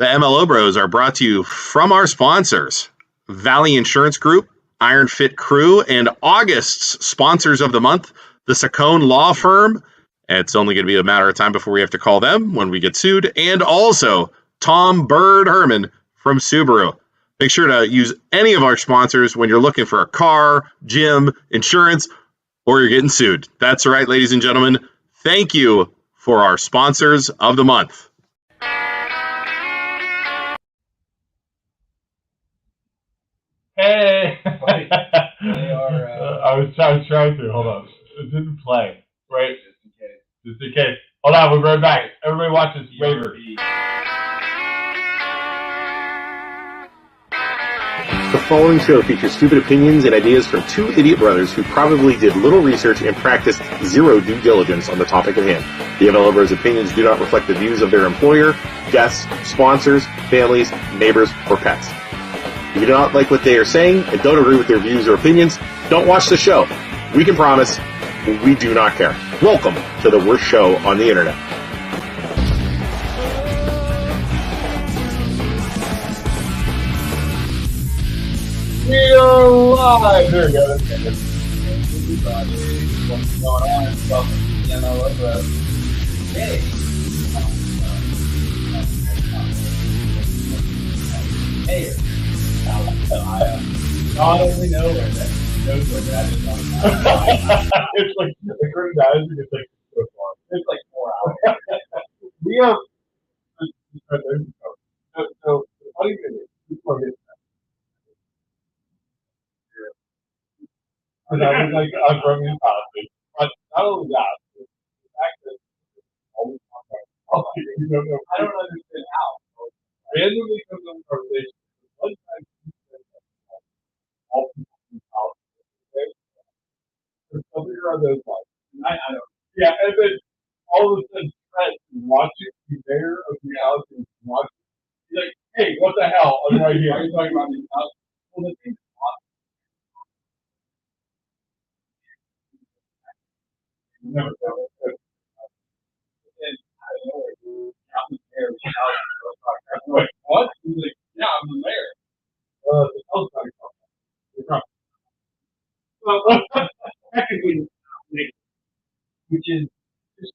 The MLO Bros are brought to you from our sponsors, Valley Insurance Group, Iron Fit Crew, and August's sponsors of the month, the Saccone Law Firm. It's only going to be a matter of time before we have to call them when we get sued. And also Tom Bird Herman from Subaru. Make sure to use any of our sponsors when you're looking for a car, gym, insurance, or you're getting sued. That's right, ladies and gentlemen. Thank you for our sponsors of the month. Hey! They are, I was trying to. Hold on. It didn't play. Right? Just in case. Hold on, we'll be right back. Everybody watch this waiver. The following show features stupid opinions and ideas from two idiot brothers who probably did little research and practiced zero due diligence on the topic at hand. The MLO Bros' opinions do not reflect the views of their employer, guests, sponsors, families, neighbors, or pets. If you do not like what they are saying and don't agree with their views or opinions, don't watch the show. We can promise we do not care. Welcome to the worst show on the internet. We are live! There we go. Everybody, what's going on? Welcome to the MLO Bros. Hey! Hey! I only know where that knows where that is. It's like the curtain guys are just like so far. It's like 4 hours. We have so the funny thing is before I get and I was like I'm from East Palestine. But not only that, the fact that always talk about you don't know. I don't understand how. Randomly comes up with conversation. One time all people from Palestine. So there are those like I don't. Yeah, and then all of a sudden Trent watching the mayor of reality watching. He's like, hey, what the hell? I'm right here. Are you talking about these house? Well, the thing's awesome. You never know. And I don't know, like, I'm the mayor of reality. I'm like, what? He's like, yeah, I'm the mayor. The hell's not going. Well, technically, which is just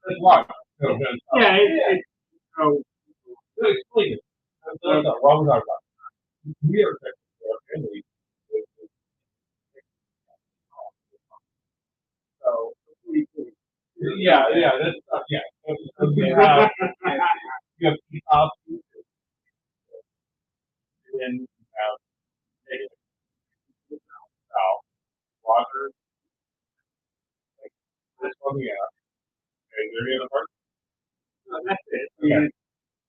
that's why. Yeah, it's so. Explain it. That's why we're talking about. We are technically so yeah, that's yeah. You have top and then you have south water like this one yeah. Okay, there you go. That's it. Okay.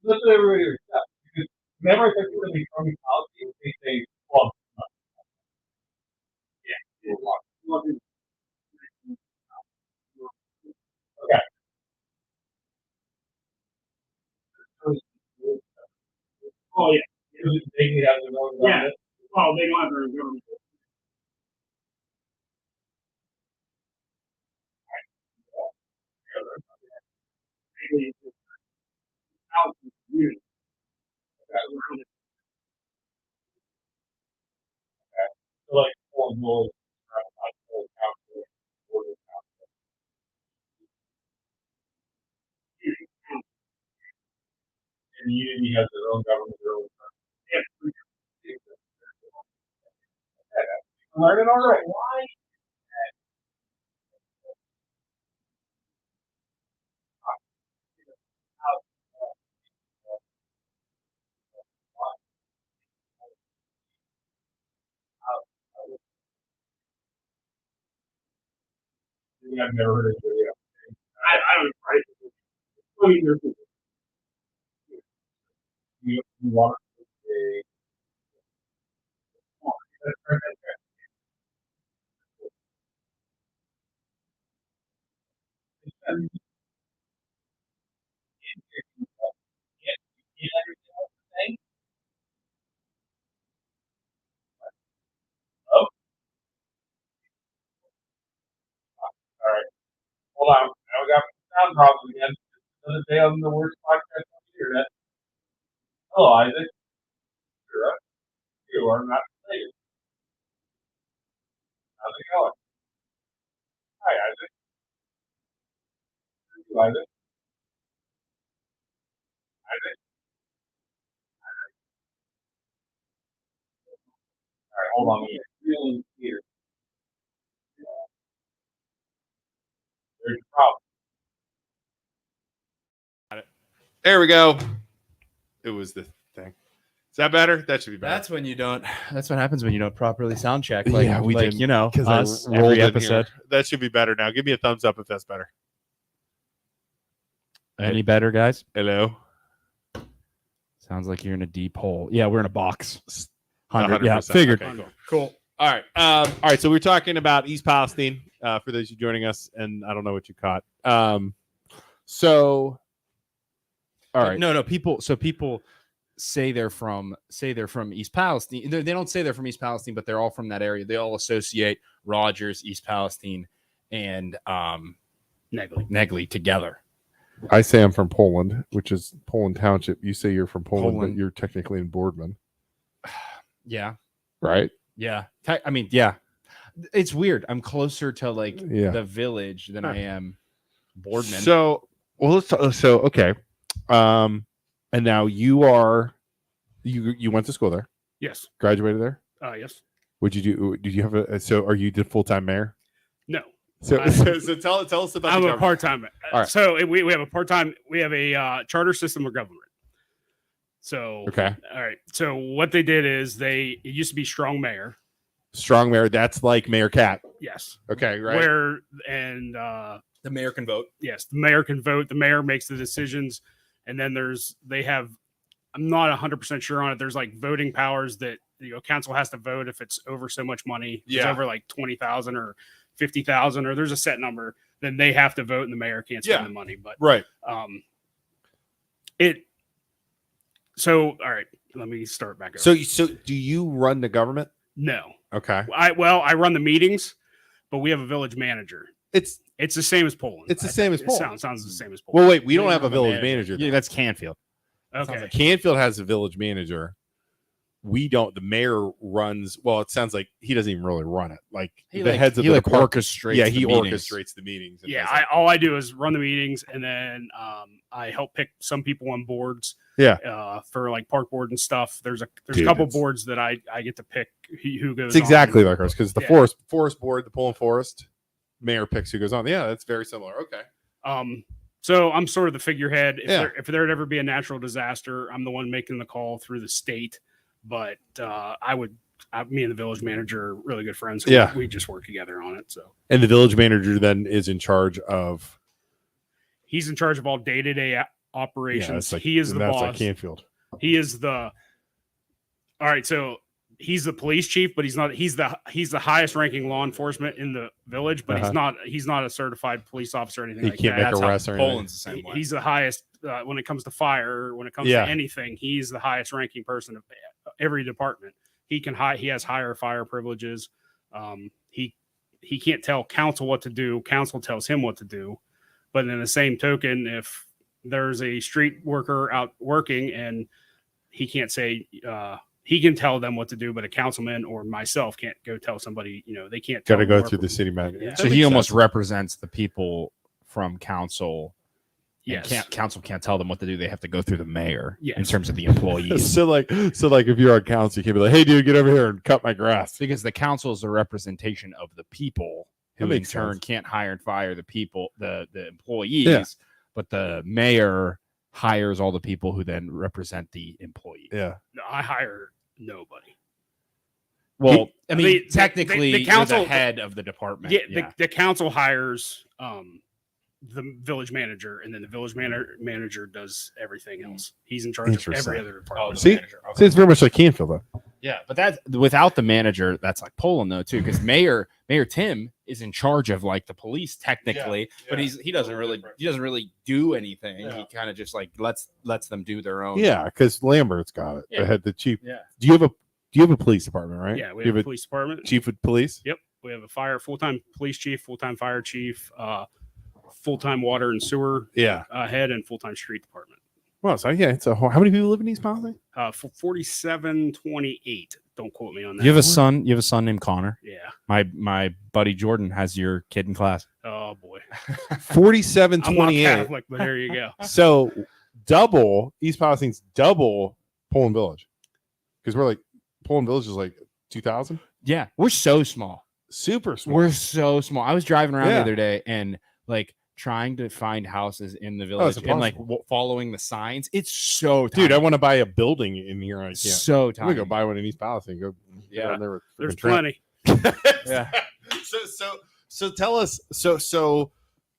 That's what everybody accepts. Because whenever I think of the economic policy, they say, well, yeah, okay. Oh, yeah. They have their own government. Yeah. Oh, they don't have their own government. So like Fort Knoll, and Unity has their own government, their own. Learning already. Why? I've never heard of it. Yeah. I don't know. I mean, there's you want oh, all right. Hold on. Now we got sound problems again. Another day on the worst podcast on the internet. Hello, Isaac. You're up. You are not related. How's it going? Hi, Isaac. You, Isaac. Isaac. All right, hold on a minute. Feeling here. There's a problem. There we go. It was the thing. Is that better? That should be better. That's when you don't. That's what happens when you don't properly sound check. Yeah, we didn't, you know, because us I rolled every in episode. here. That should be better now. Give me a thumbs up if that's better. Any better, guys? Hello. Sounds like you're in a deep hole. Yeah, we're in a box. 100. Yeah, 100%. figured. Okay, cool. All right. All right. So we're talking about East Palestine. For those of you joining us, and I don't know what you caught. So. All right. No. People say they're from East Palestine. They don't say they're from East Palestine, but they're all from that area. They all associate Rogers, East Palestine, and Negley together. I say I'm from Poland, which is Poland Township. You say you're from Poland, Poland. but you're technically in Boardman, Yeah. right? Yeah. I mean, yeah. It's weird. I'm closer to like Yeah. the village than I am Boardman. So, well, let's talk, so okay. And now you went to school there, Yes. graduated there. Yes. What'd you do? Did you have so are you the full-time mayor? No. So, I- so tell us about I'm the a government. part-time. All right. So we have a part-time. We have a charter system of government. So Okay. All right. So what they did is it used to be strong mayor. Strong mayor, that's like Mayor Cat. Yes. Okay, right. the mayor can vote. Yes, the mayor can vote. The mayor makes the decisions, and then I'm not 100% sure on it. There's like voting powers that council has to vote if it's over so much money. If it's Yeah. over like 20,000 or 50,000, or there's a set number, then they have to vote, and the mayor can't spend Yeah. the money. But Right. So all right, let me start back over. So do you run the government? No, Okay. I run the meetings, but we have a village manager. It's It's the same as Poland. the same as It Poland. sounds the same as Poland. Well, wait, we don't have a village manager. Yeah, that's Canfield. Okay. Canfield has a village manager. We don't. The mayor runs. Well, it sounds like he doesn't even really run it. Like the heads of the department. orchestrates. Yeah, he the meetings. orchestrates the meetings. and Yeah, does that. all I do is run the meetings, and then I help pick some people on boards. Yeah. For like park board and stuff. There's a Dude, couple it's- boards that I get to pick who goes. It's exactly on. like ours because the Yeah. forest board, the Poland Forest mayor picks who goes on. Yeah, that's very similar. Okay. So I'm sort of the figurehead. If Yeah. there'd ever be a natural disaster, I'm the one making the call through the state. But me and the village manager are really good friends. So Yeah. we just work together on it. So And the village manager then is in charge of. he's in charge of all day-to-day operations. Yeah, that's like, he is the that's boss. like Canfield. He is the. All right, so he's the police chief, but he's not. He's the highest ranking law enforcement in the village, but he's not a certified police officer or anything He like can't that. make That's how arrests or anything. Poland's the same way. He's the highest when it comes to fire. When it comes Yeah. to anything, he's the highest ranking person of every department. He has higher fire privileges. He can't tell council what to do. Council tells him what to do. But in the same token, if there's a street worker out working and he can't say he can tell them what to do, but a councilman or myself can't go tell somebody. They can't. Got to tell go them through the city manager. Yeah. So he almost represents the people from council. Yes. Council can't tell them what to do. They have to go through the mayor in Yes. terms of the employees. So like if you're on council, you can be like, "Hey, dude, get over here and cut my grass." Because the council is a representation of the people, That who in makes turn sense. can't hire and fire the people, the employees. Yeah. But the mayor hires all the people who then represent the employee. Yeah. No, I hire nobody. Well, I mean, the technically, the council- you're the head of the department. Yeah, the council hires the village manager, and then the village manager does everything else. He's in charge of Interesting. every other department. See, see, it's very much like Canfield, though. Yeah, but that's without the manager. That's like Poland though too, because Mayor Tim is in charge of like the police technically, but he doesn't really do anything. Yeah. He kind of just like lets them do their own. Yeah, because Lambert's got it. Yeah. The head, the chief. Yeah. Do you have a police department, right? Yeah, we Do you have a police department. chief of police. Yep, we have a full-time police chief, full-time fire chief, full-time water and sewer Yeah. head, and full-time street department. Well, so yeah, how many people live in East Palestine? 4728. Don't quote me on that. You have a son. You have a son named Connor. Yeah. My buddy Jordan has your kid in class. Oh boy. 4728. I'm not Catholic, but there you go. So double East Palestine's double Poland Village, because we're like Poland Village is like 2,000. Yeah, we're so small. Super small. We're so small. I was driving around the Yeah. other day and like trying to find houses in the village and like following the signs. It's so tiny. Dude, I want to buy a building in here. I can't. So I'm tiny. gonna go buy one in East Palestine. Go down there with There's freaking plenty. Trent. Yeah. So tell us. So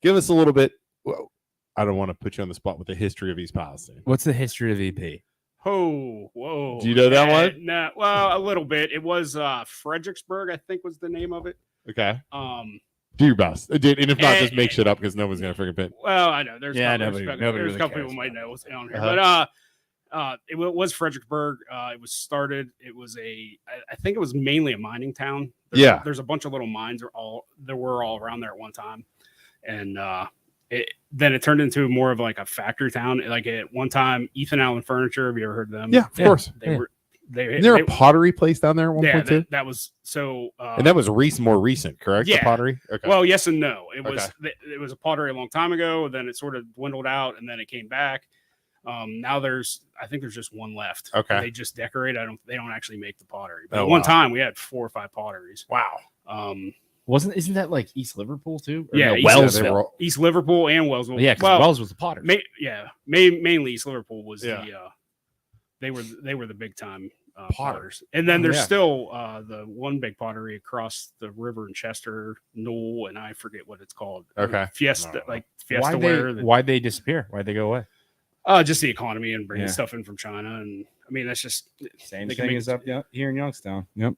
give us a little bit. Well, I don't want to put you on the spot with the history of East Palestine. What's the history of EP? Oh, whoa. Do you know that one? Nah, well, a little bit. It was Fredericksburg, I think was the name of it. Okay. Do your best, dude. And if not, just make shit up because no one's gonna freaking pin. Well, I know there's nobody there's really a couple cares people might know what's on here, Uh-huh. but it was Fredericksburg. It was started. It was I think it was mainly a mining town. There's a bunch of little mines all around there at one time, and then it turned into more of like a factory town. Like at one time, Ethan Allen Furniture. Have you ever heard of them? Yeah, of course. Isn't there a pottery place down there at one yeah, point too? that was so. And that was more recent, correct? Yeah. The pottery. Okay. Well, yes and no. It Okay. was a pottery a long time ago. Then it sort of dwindled out, and then it came back. Now I think there's just one left. Okay. They just decorate. They don't actually make the pottery. But Oh, at one wow. time we had 4 or 5 potteries. Wow. Isn't that like East Liverpool too? Yeah, no, East Wellsville. Liverpool. East Liverpool and Wellsville. Yeah, because well, Wells was the potter. Mainly East Liverpool was Yeah. they were the big time Potters. potters. And then there's Yeah. still the one big pottery across the river in Chester, Knoll, and I forget what it's called. Okay. Fiesta, Oh. like Fiesta ware. Why'd they disappear? Why'd they go away? Just the economy and bringing Yeah. stuff in from China. And I mean, that's just Same they can thing make- as up here in Youngstown. Yep.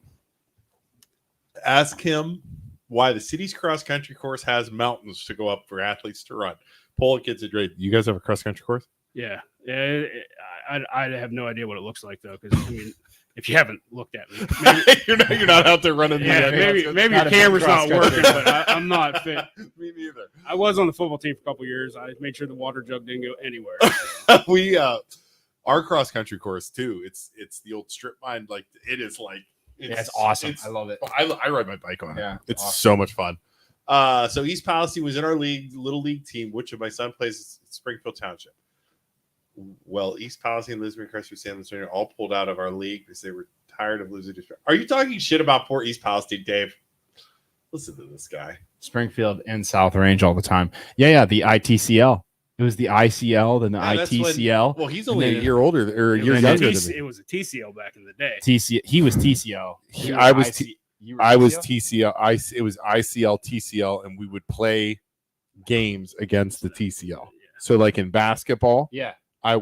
Ask him why the city's cross country course has mountains to go up for athletes to run. Poll kids are great. You guys have a cross country course? Yeah. I have no idea what it looks like though, because I mean, if you haven't looked at me, maybe, you're not out there running. yeah, maybe your camera's not working, but I'm not fit. Me neither. I was on the football team for a couple years. I made sure the water jug didn't go anywhere. We our cross country course too. It's the old strip mine. Like it is like It's awesome. I love it. I ride my bike on it. Yeah, It's awesome. so much fun. So East Palestine was in our little league team, which of my son plays Springfield Township. Well, East Palestine, Lisbon, Crestview, San Antonio all pulled out of our league because they were tired of losing. Are you talking shit about poor East Palestine, Dave? Listen to this guy. Springfield and South Range all the time. Yeah. The ITCL. It was the ICL, then the ITCL. Well, he's only And a then- year older or a It year was younger a than me. it was a TCL back in the day. TCL. He was TCL. I was I was TCL? TCL. It was ICL, TCL, and we would play games against the TCL. So, like in basketball, Yeah.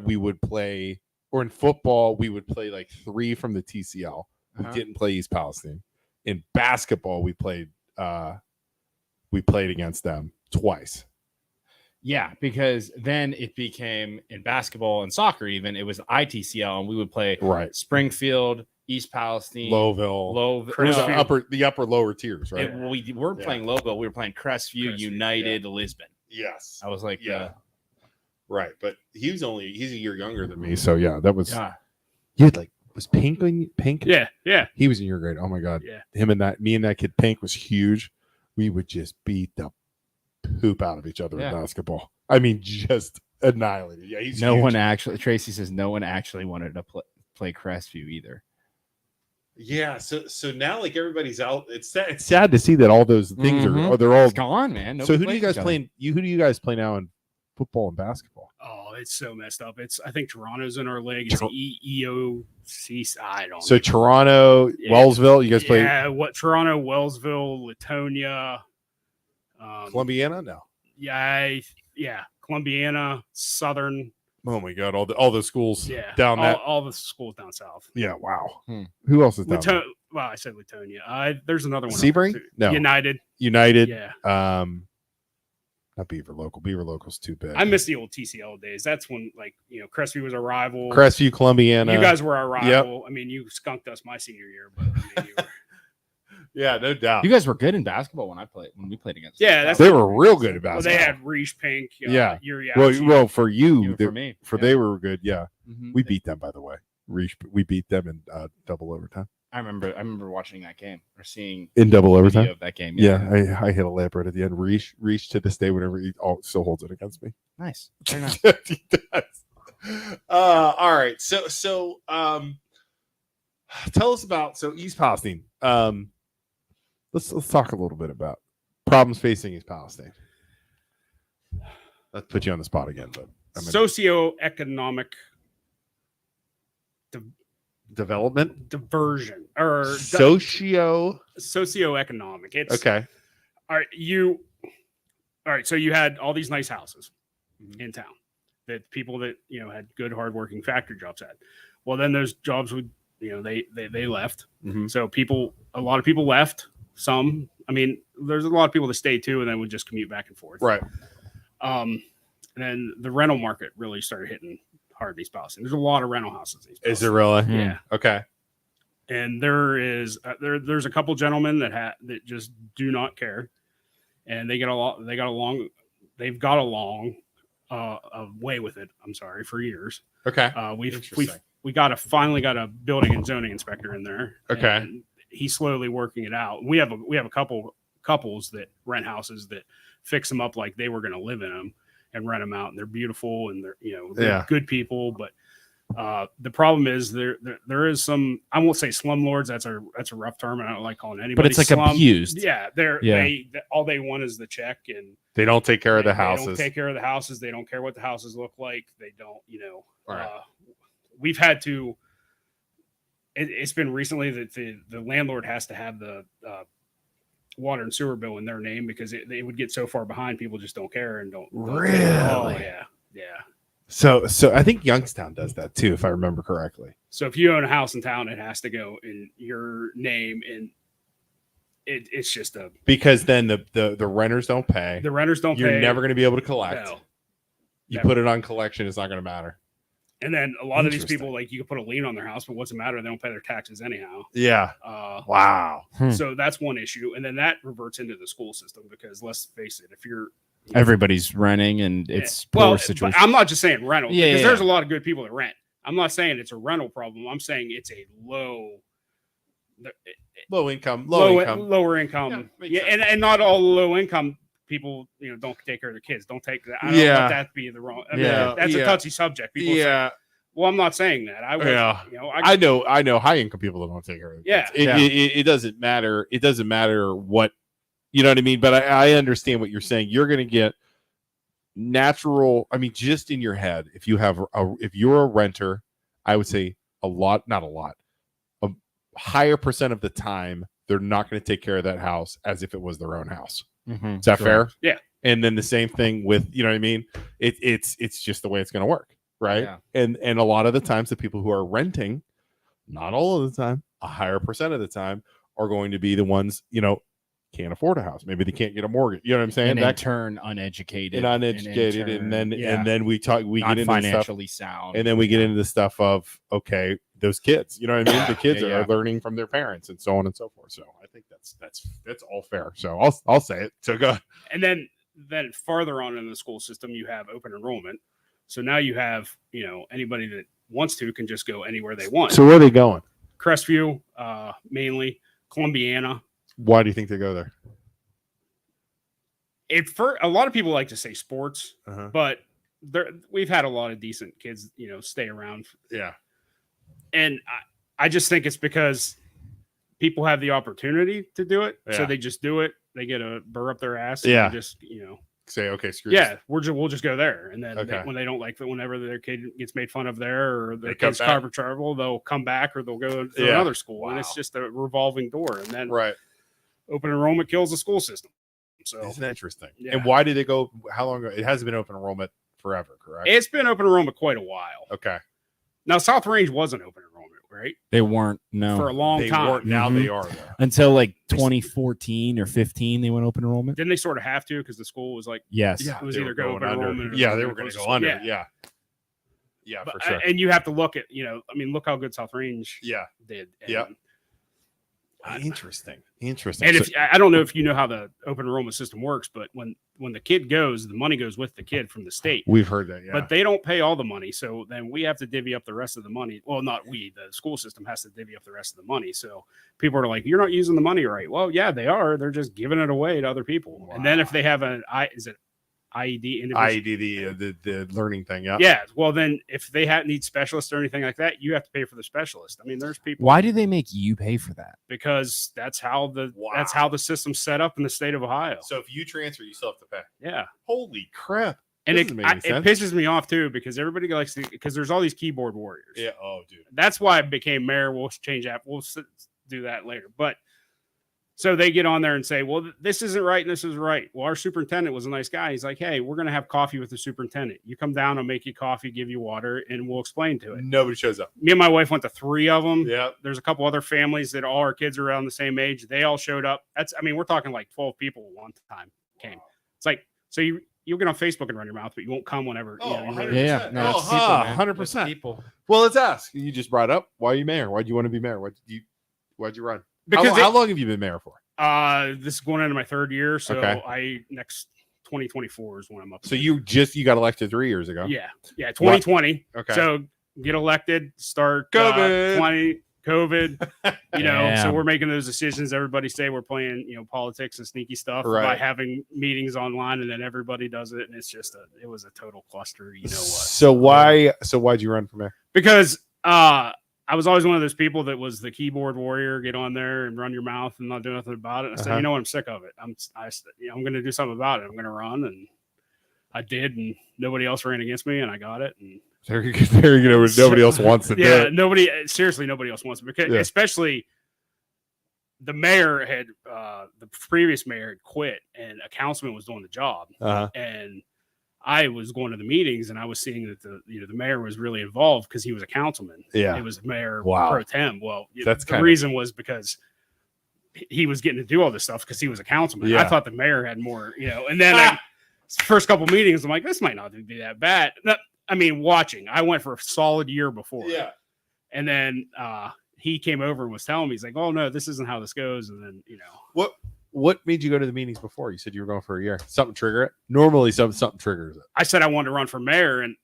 we would play, or in football, we would play like 3 from the TCL. We Uh-huh. didn't play East Palestine. In basketball, we played against them twice. Yeah, because then it became in basketball and soccer, even it was ITCL, and we would play Right. Springfield, East Palestine, Lowville. It was Crestview. the upper lower tiers, right? We weren't Yeah. playing Lowville. We were playing Crestview, United, Lisbon. Yes. I was like, Yeah. Right. But he's a year younger than me. So yeah, that was yeah. you had like was Pink on Pink? Yeah, yeah. He was in your grade. Oh my god. Yeah. Me and that kid Pink was huge. We would just beat the poop out of each other Yeah. in basketball. I mean, just annihilated. Yeah, he's No huge. one actually. Tracy says no one actually wanted to play Crestview either. Yeah, so now like everybody's out. It's sad to see that all those things they're all It's gone, man. So Nobody who do you plays guys each other. playing? Who do you guys play now in football and basketball? Oh, it's so messed up. I think Toronto's in our league. It's EOC. I don't. So Toronto, Yeah. Wellsville, you guys play Yeah, what Toronto, Wellsville, Latonia, Columbiana? No. yeah, Columbiana, Southern, Oh my god, all the schools yeah, down that. all the schools down south. Yeah, wow. Hmm. Who else is down there? Well, I said Latonia. There's another one. up Sebring? there, too. No. United. United. Yeah, Not Beaver Local. Beaver Local's too big. I miss the old TCL days. That's when Crestview was our rival. Crestview, Columbiana. You guys were our rival. I mean, you skunked us my senior year, but I mean, Yeah, no doubt. You guys were good in basketball when we played against. Yeah, that's They were real good at Well, basketball. they had Reach Pink. Yeah. Yuri well, Alchi. well, for you, Even for me. they were good. Yeah, Mhm. we beat them, by the way. We beat them in double overtime. I remember watching that game or seeing In double video overtime. of that game. Yeah, I hit a layup right at the end. Reach to this day whenever he still holds it against me. Nice. Very nice. He does. All right. So tell us about East Palestine. Let's talk a little bit about problems facing East Palestine. Let's put you on the spot again, but Socioeconomic development, diversion or socioeconomic. It's Okay. All right. So you had all these nice houses in town that people that had good, hardworking factory jobs had. Well, then those jobs would they left. Mhm. So a lot of people left. Some, there's a lot of people that stayed too, and then would just commute back and forth. Right. And then the rental market really started hitting hard in East Palestine. There's a lot of rental houses. Is there really? Yeah. Okay. And there's a couple gentlemen that just do not care, and they've got along way with it. I'm sorry, for years. Okay. We finally got a building and zoning inspector in there. Okay. And he's slowly working it out. We have a couples that rent houses that fix them up like they were going to live in them and rent them out, and they're beautiful and they're good people. But the problem is there is some, I won't say slumlords. That's a rough term, and I don't like calling anybody. But it's like slum. abused. Yeah, all they want is the check, and they don't take care of the they houses. don't take care of the houses. They don't care what the houses look like. They don't, Right. We've had to. It's been recently that the landlord has to have the water and sewer bill in their name because they would get so far behind. People just don't care and don't. Really? Oh yeah. So I think Youngstown does that too, if I remember correctly. So if you own a house in town, it has to go in your name, and it's just because then the renters don't pay. The renters don't You're pay. never going to be able to collect. No. You Never. put it on collection, it's not going to matter. And then a lot of these Interesting. people, like, you can put a lien on their house, but what's the matter? They don't pay their taxes anyhow. Yeah. Wow. So that's one issue. And then that reverts into the school system because let's face it, if you're Everybody's renting, and it's poor situation. But I'm not just saying rental Yeah, because yeah, there's yeah. a lot of good people that rent. I'm not saying it's a rental problem. I'm saying it's a Low income. lower income. Yeah, makes Yeah, sense. and not all low income people, don't take care of their kids. Don't take that. I don't want that to be the wrong. That's a touchy subject. People say, well, I'm not saying that. I know high income people that don't take care of it. Yeah. It doesn't matter. It doesn't matter what, you know what I mean? But I understand what you're saying. You're going to get natural. Just in your head, if you're a renter, I would say not a lot, a higher percent of the time, they're not going to take care of that house as if it was their own house. Mhm. Is that fair? Yeah. And then the same thing with, you know what I mean? It's just the way it's going to work. Right. Yeah. And a lot of the times the people who are renting, not all of the time, a higher percent of the time are going to be the ones, can't afford a house. Maybe they can't get a mortgage. You know what I'm saying? And in turn, uneducated. And then we not get into financially stuff, sound. and then we get into the stuff of, okay, those kids, you know what I mean? The kids Yeah, yeah. are learning from their parents and so on and so forth. So I think that's all fair. So I'll say it. So go. And then farther on in the school system, you have open enrollment. So now you have, anybody that wants to can just go anywhere they want. So where are they going? Crestview, mainly Columbiana. Why do you think they go there? A lot of people like to say sports, Uh-huh. but we've had a lot of decent kids, stay around. Yeah. And I just think it's because people have the opportunity to do it. So Yeah. they just do it. They get a burr up their ass. Yeah. And just, Say, okay, screw yeah, we'll just go there. And then Okay. when they don't like it, whenever their kid gets made fun of there or their They come kid's back. carpet trouble, they'll come back or they'll go to Yeah. another school. And Wow. it's just a revolving door. And then Right. open enrollment kills the school system. So Isn't that interesting? Yeah. And why did they go? How long ago? It hasn't been open enrollment forever, correct? it's been open enrollment quite a while. Okay. Now, South Range wasn't open enrollment, right? They weren't. No. For a long They time. weren't. Now Mhm. they are. Though. Until like 2014 or 15, they went open enrollment. Didn't they sort of have to because the school was like, Yes. it was they either were go going open under. enrollment or Yeah, they they were were going to close go under. Yeah. Yeah, But, for sure. and you have to look at, look how good South Range Yeah. did. And Yeah. Interesting. And So- if I don't know if you know how the open enrollment system works, but when the kid goes, the money goes with the kid from the state. we've heard that, yeah. But they don't pay all the money, so then we have to divvy up the rest of the money. Well, not we, the school system has to divvy up the rest of the money. So people are like, "You're not using the money right." Well, yeah, they are. They're just giving it away to other people. And then if they have is it IED? IED, the learning thing, yeah. Yeah. Well, then if they need specialists or anything like that, you have to pay for the specialist. I mean, there's people. Why do they make you pay for that? Because that's how the system's set up in the state of Ohio. So if you transfer, you still have to pay. Yeah. Holy crap. And Doesn't it make any sense. pisses me off too because everybody likes to, because there's all these keyboard warriors. Yeah. Oh, dude. That's why I became mayor. We'll change that. We'll do that later. But so they get on there and say, well, this isn't right and this is right. Well, our superintendent was a nice guy. He's like, hey, we're going to have coffee with the superintendent. You come down, I'll make you coffee, give you water, and we'll explain to it. Nobody shows up. Me and my wife went to 3 of them. Yeah. There's a couple other families that all our kids are around the same age. They all showed up. We're talking like 12 people one time came. It's like, so you'll get on Facebook and run your mouth, but you won't come whenever. Oh, you know, 100%. Yeah, no, it's people, man. 100%. It's people. Well, let's ask. You just brought up, why are you mayor? Why do you want to be mayor? Why'd you run? Because how long have you been mayor for? This is going into my 3rd year. So Okay. next 2024 is when I'm up. So you got elected 3 years ago. Yeah. 2020. Okay. So get elected, start COVID. COVID, so Damn. we're making those decisions. Everybody say we're playing, politics and sneaky stuff Right. by having meetings online, and then everybody does it. And it's just it was a total cluster. You know what? So why'd you run for mayor? Because, I was always one of those people that was the keyboard warrior, get on there and run your mouth and not do nothing about it. And I said, Uh-huh. you know what? I'm sick of it. I'm going to do something about it. I'm going to run. And I did. And nobody else ran against me and I got it. And There you go. Nobody else wants to do yeah, it. nobody else wants it because especially the mayor the previous mayor had quit and a councilman was doing the job. Uh-huh. And I was going to the meetings and I was seeing that the mayor was really involved because he was a councilman. Yeah. It was mayor Wow. pro tem. Well, That's the reason was because he was getting to do all this stuff because he was a councilman. Yeah. I thought the mayor had more, and then first couple meetings, I'm like, this might not be that bad. Watching, I went for a solid year before. Yeah. And then he came over and was telling me, he's like, oh no, this isn't how this goes. And then, What made you go to the meetings before? You said you were going for a year. Something trigger it? Normally something triggers it. I said I wanted to run for mayor, and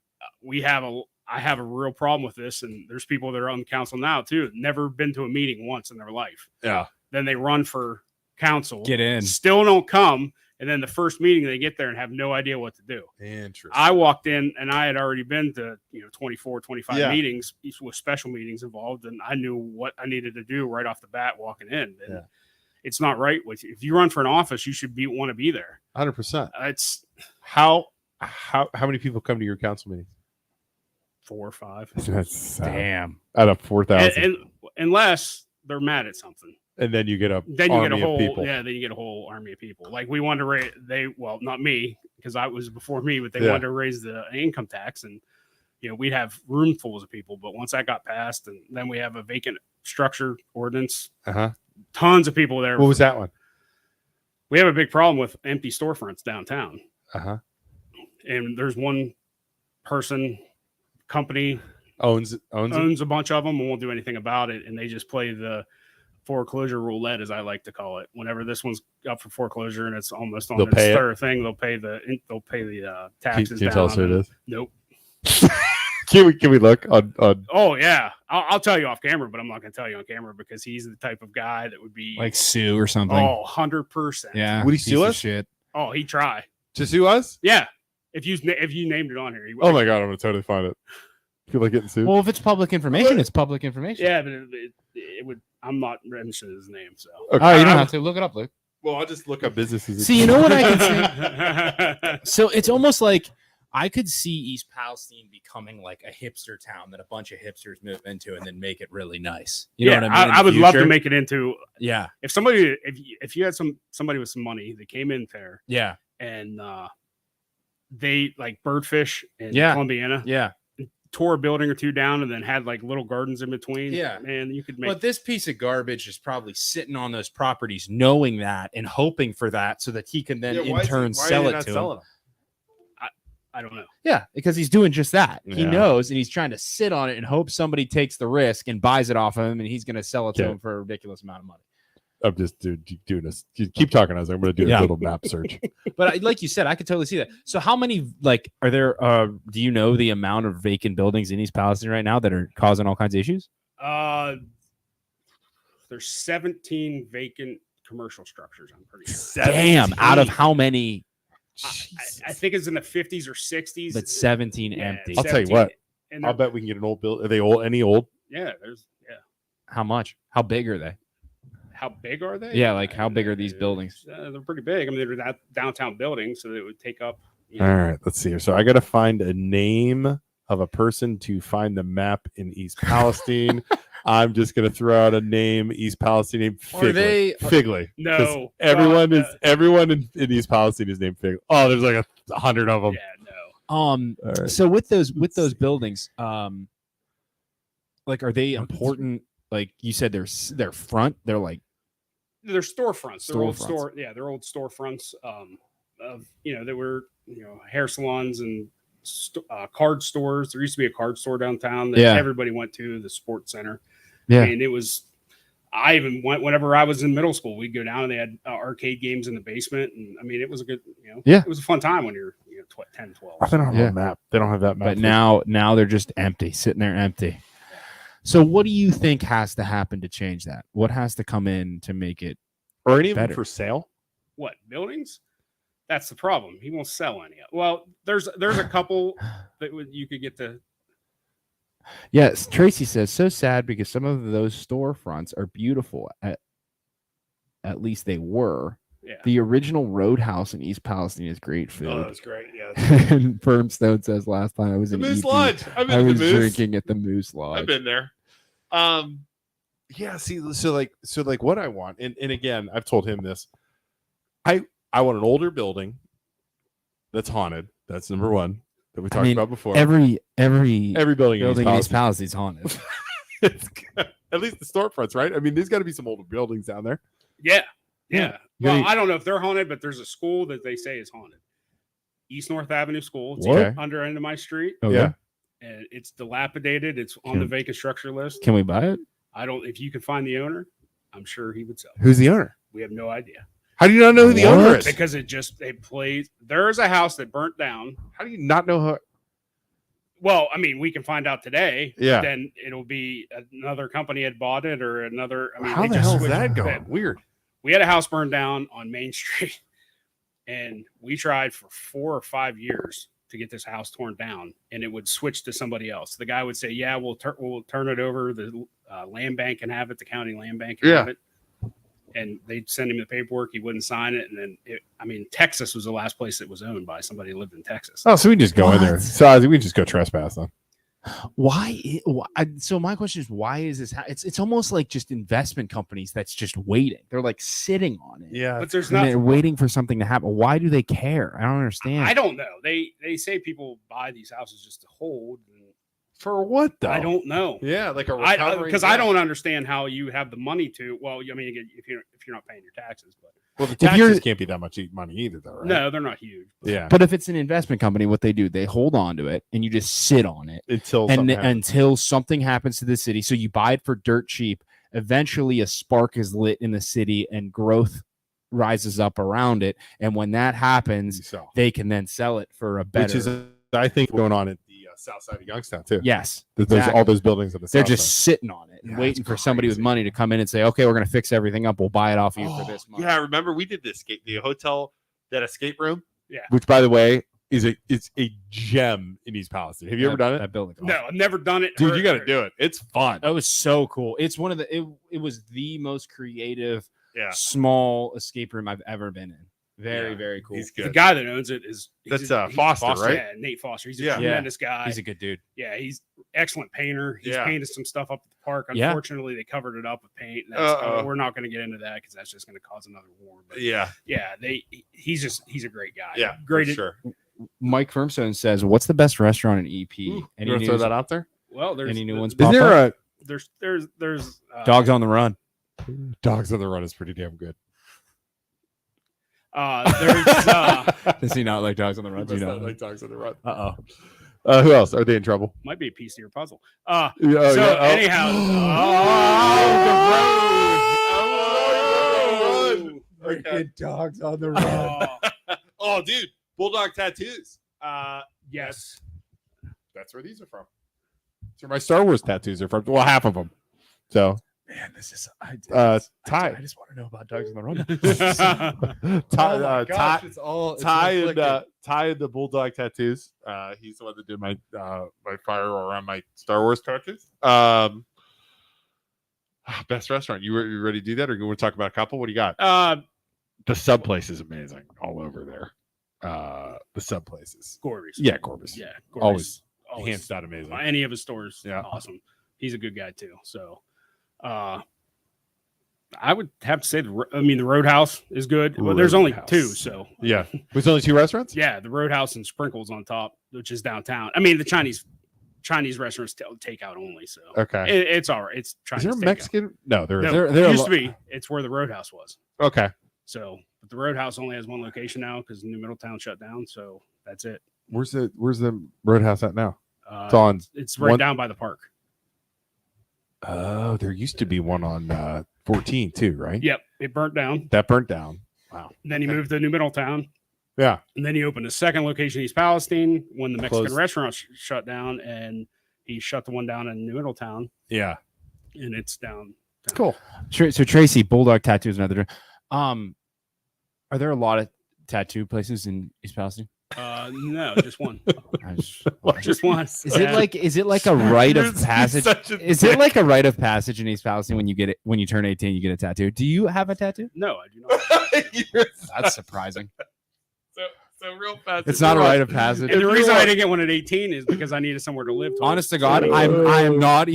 I have a real problem with this. And there's people that are on the council now too, never been to a meeting once in their life. Yeah. Then they run for council, Get in. still don't come, and then the first meeting they get there and have no idea what to do. Interesting. I walked in and I had already been to 24, 25 Yeah. meetings, each with special meetings involved, and I knew what I needed to do right off the bat walking in. And Yeah. it's not right with you. If you run for an office, you should want to be there. 100%. It's How many people come to your council meetings? 4 or 5. That's Damn. out of 4,000. And unless they're mad at something. And then you get a Then you army get a whole of people. then you get a whole army of people. Like we wanted to raise not me because I was before me, but they Yeah. wanted to raise the income tax, and we'd have roomfuls of people. But once that got passed, and then we have a vacant structure ordinance, Uh-huh. tons of people there. What was that one? We have a big problem with empty storefronts downtown, Uh-huh. and there's one person company Owns it? owns a bunch of them and won't do anything about it, and they just play the foreclosure roulette, as I like to call it. Whenever this one's up for foreclosure and it's almost on They'll its pay it. third thing, they'll pay the taxes. Can you tell us who down. it is? Nope. Can we look on Oh yeah, I'll tell you off camera, but I'm not going to tell you on camera because he's the type of guy that would be Like sue or something. 100%. Yeah. Would he piece sue of us? Shit. Oh, he'd try. to sue us? Yeah. If you named it on here, he would. Oh my god, I'm gonna totally find it. Feel like getting sued. Well, if it's public information, it's public information. Yeah, but it would. I'm not mentioning his name, so. Okay. Oh, you don't have to look it up, Luke. Well, I'll just look up businesses. See, you know what I can say? So it's almost like I could see East Palestine becoming like a hipster town that a bunch of hipsters move into and then make it really nice. You know what I mean? In I the would love to future? make it into. Yeah. If you had somebody with some money that came in there Yeah. and they like birdfish in Yeah. Columbiana, Yeah. tore a building or two down and then had like little gardens in between. Yeah. Man, you could make. But this piece of garbage is probably sitting on those properties, knowing that and hoping for that so that he can then in turn sell it to them. I don't know. Yeah, because he's doing just that. He Yeah. knows, and he's trying to sit on it and hope somebody takes the risk and buys it off of him, and he's going to sell it to Okay. him for a ridiculous amount of money. doing this. Keep talking. I'm going to do a little map search. But like you said, I could totally see that. So how many are there? Do you know the amount of vacant buildings in East Palestine right now that are causing all kinds of issues? There's 17 vacant commercial structures. I'm pretty sure. Damn! Out of how many? I think it's in the 50s or 60s. But 17 empty. I'll tell you what. I'll bet we can get an old build. Are they old? Any old? Yeah. How much? How big are they? How big are they? Yeah, like how big are these buildings? They're pretty big. I mean, they're that downtown buildings, so it would take up. All right, let's see here. So I got to find a name of a person to find the map in East Palestine. I'm just going to throw out a name, East Palestine named Figley. Figley. No. Everyone in East Palestine is named Figley. Oh, there's like 100 of them. Yeah, no. Right. So with those buildings, like, are they important? Like you said, they're front. They're storefronts. They're old Storefronts. They're old storefronts. There were hair salons and card stores. There used to be a card store downtown that everybody went to. The sports center. Yeah, and it was. I even went whenever I was in middle school. We'd go down and they had arcade games in the basement, and I mean it was a good. It was a fun time when you're 10, 12. They don't have a map. They don't have that map. But now they're just empty, sitting there empty. So what do you think has to happen to change that? What has to come in to make it or any of better? them for sale? What buildings? That's the problem. He won't sell any. Well, there's a couple that you could get to. Yes, Tracy says so sad because some of those storefronts are beautiful. At least they were. Yeah. The original Roadhouse in East Palestine is great food. Oh, that's great. Yeah. And Firmstone says last time I was The in Moose EP, Lodge. I was drinking at the Moose Lodge. I've been there. Yeah, see, so like what I want, and again, I've told him this. I want an older building that's haunted. That's number one that we talked about before. Every building in East Palestine is haunted. At least the storefronts, right? I mean, there's got to be some older buildings down there. Yeah. Yeah. Well, I don't know if they're haunted, but there's a school that they say is haunted. East North Avenue School. It's Okay. under end of my street. Okay. Yeah. And it's dilapidated. It's on the vacant structure list. Can we buy it? If you could find the owner, I'm sure he would sell. Who's the owner? We have no idea. How do you not know who the owner is? Because there's a house that burnt down. How do you not know who? Well, I mean, we can find out today. Yeah. Then it'll be another company had bought it or another. I mean, How they the just hell is switched that it. going? Weird. We had a house burned down on Main Street, and we tried for 4 or 5 years to get this house torn down, and it would switch to somebody else. The guy would say, "Yeah, we'll turn it over. The land bank can have it. The county land bank can have it." And they'd send him the paperwork. He wouldn't sign it. And then, Texas was the last place that was owned by somebody who lived in Texas. Oh, so we just go in there. So we just go trespass then. Why? So my question is, why is this? It's almost like just investment companies that's just waiting. They're like sitting on it. Yeah. But there's And not. they're waiting for something to happen. Why do they care? I don't understand. I don't know. They say people buy these houses just to hold. And For what though? I don't know. Yeah, like a recovery. Because I don't understand how you have the money to. Well, I mean, if you're not paying your taxes, but the taxes can't be that much money either, though, right? no, they're not huge. Yeah, But if it's an investment company, what they do, they hold on to it and you just sit on it until something happens to the city. So you buy it for dirt cheap. Eventually, a spark is lit in the city and growth rises up around it. And when that happens, they can then sell it for a better. Which is, I think, going on at the south side of Youngstown too. Yes, there's all those buildings on the They're south just side. sitting on it and waiting for somebody with money to come in and say, "Okay, we're going to fix everything up. We'll buy it off you for this month." Yeah, remember we did the hotel, that escape room. Yeah. Which, by the way, it's a gem in East Palestine. Have you ever done it? That building. No, I've never done it. Dude, you got to do it. It's fun. That was so cool. It's one of the. It was the most creative, Yeah. small escape room I've ever been in. Very, Yeah, very cool. He's The good. guy that owns it is That's he's Foster, right? Yeah, Nate Foster. He's a Yeah. tremendous guy. He's a good dude. Yeah, he's excellent painter. He's Yeah. painted some stuff up at the park. Yeah. Unfortunately, they covered it up with paint. And we're not going to get into that because that's just going to cause another war. But Yeah, he's a great guy. yeah, great. for sure. Mike Firmstone says, "What's the best restaurant in EP?" You Any want to throw news? that out there? Well, there's Any new ones? Isn't there there's Dogs on the Run. Dogs on the Run is pretty damn good. Does he not like Dogs on the Run? Do you know? like Dogs on the Run. Uh-oh. Who else? Are they in trouble? might be a piece of your puzzle. Anyhow, Anyhow, Okay. dogs on the run. Oh, dude, bulldog tattoos. Yes. That's where these are from. That's where my Star Wars tattoos are from. Well, half of them. So, Man, this is Ty, I just want to know about dogs on the run. Ty, it's all Ty and the bulldog tattoos. He's the one that did my my fire around my Star Wars tattoos. Best restaurant. You ready to do that, or you want to talk about a couple? What do you got? The sub place is amazing all over there. The sub places. Corby's. Yeah, Corbis. Yeah. Always Always. hands down amazing. Any of his stores. Yeah. Awesome. He's a good guy too. So, I would have to say the Roadhouse is good. Well, there's only Roadhouse. 2, so Yeah, there's only 2 restaurants. yeah, the Roadhouse and Sprinkles on top, which is downtown. I mean, the Chinese restaurants takeout only, so Okay. it's all right. It's Chinese. Is there a takeout. Mexican? No, there No, isn't. There it are used to be. It's where the Roadhouse was. Okay. So, but the Roadhouse only has 1 location now because New Middletown shut down. So that's it. Where's the Roadhouse at now? It's Uh, on. it's right one- down by the park. Oh, there used to be one on 14 too, right? Yep, it burnt down. That burnt down. Wow. Then he moved to New Middletown. Yeah. And then he opened a second location in East Palestine when the Mexican Closed. restaurant shut down, and he shut the one down in New Middletown, Yeah. and it's down. Cool. So Tracy, bulldog tattoos, another. Are there a lot of tattoo places in East Palestine? No, just one. I just- Just one. Is it like a rite of passage? Is it like a rite of passage in East Palestine when you turn 18, you get a tattoo? Do you have a tattoo? No, I do not. That's surprising. So real fast. It's not a rite of passage. And the reason I didn't get one at 18 is because I needed somewhere to live. Honest to God, I am not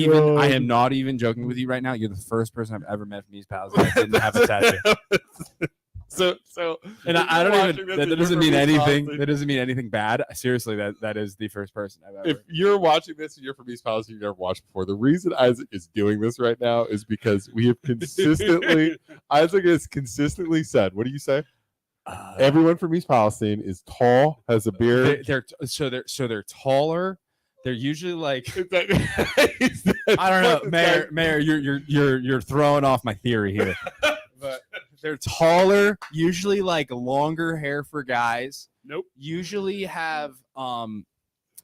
even joking with you right now. You're the first person I've ever met from East Palestine that didn't have a tattoo. So, And I don't even. That doesn't mean anything. That doesn't mean anything bad. Seriously, that is the first person I've ever. If you're watching this and you're from East Palestine, you've never watched before. The reason Isaac is doing this right now is because we have consistently, Isaac has consistently said, what do you say? Everyone from East Palestine is tall, has a beard. They're taller. They're usually like I I don't know, Mayor. You're throwing off my theory here. But they're taller, usually like longer hair for guys. Nope. Usually have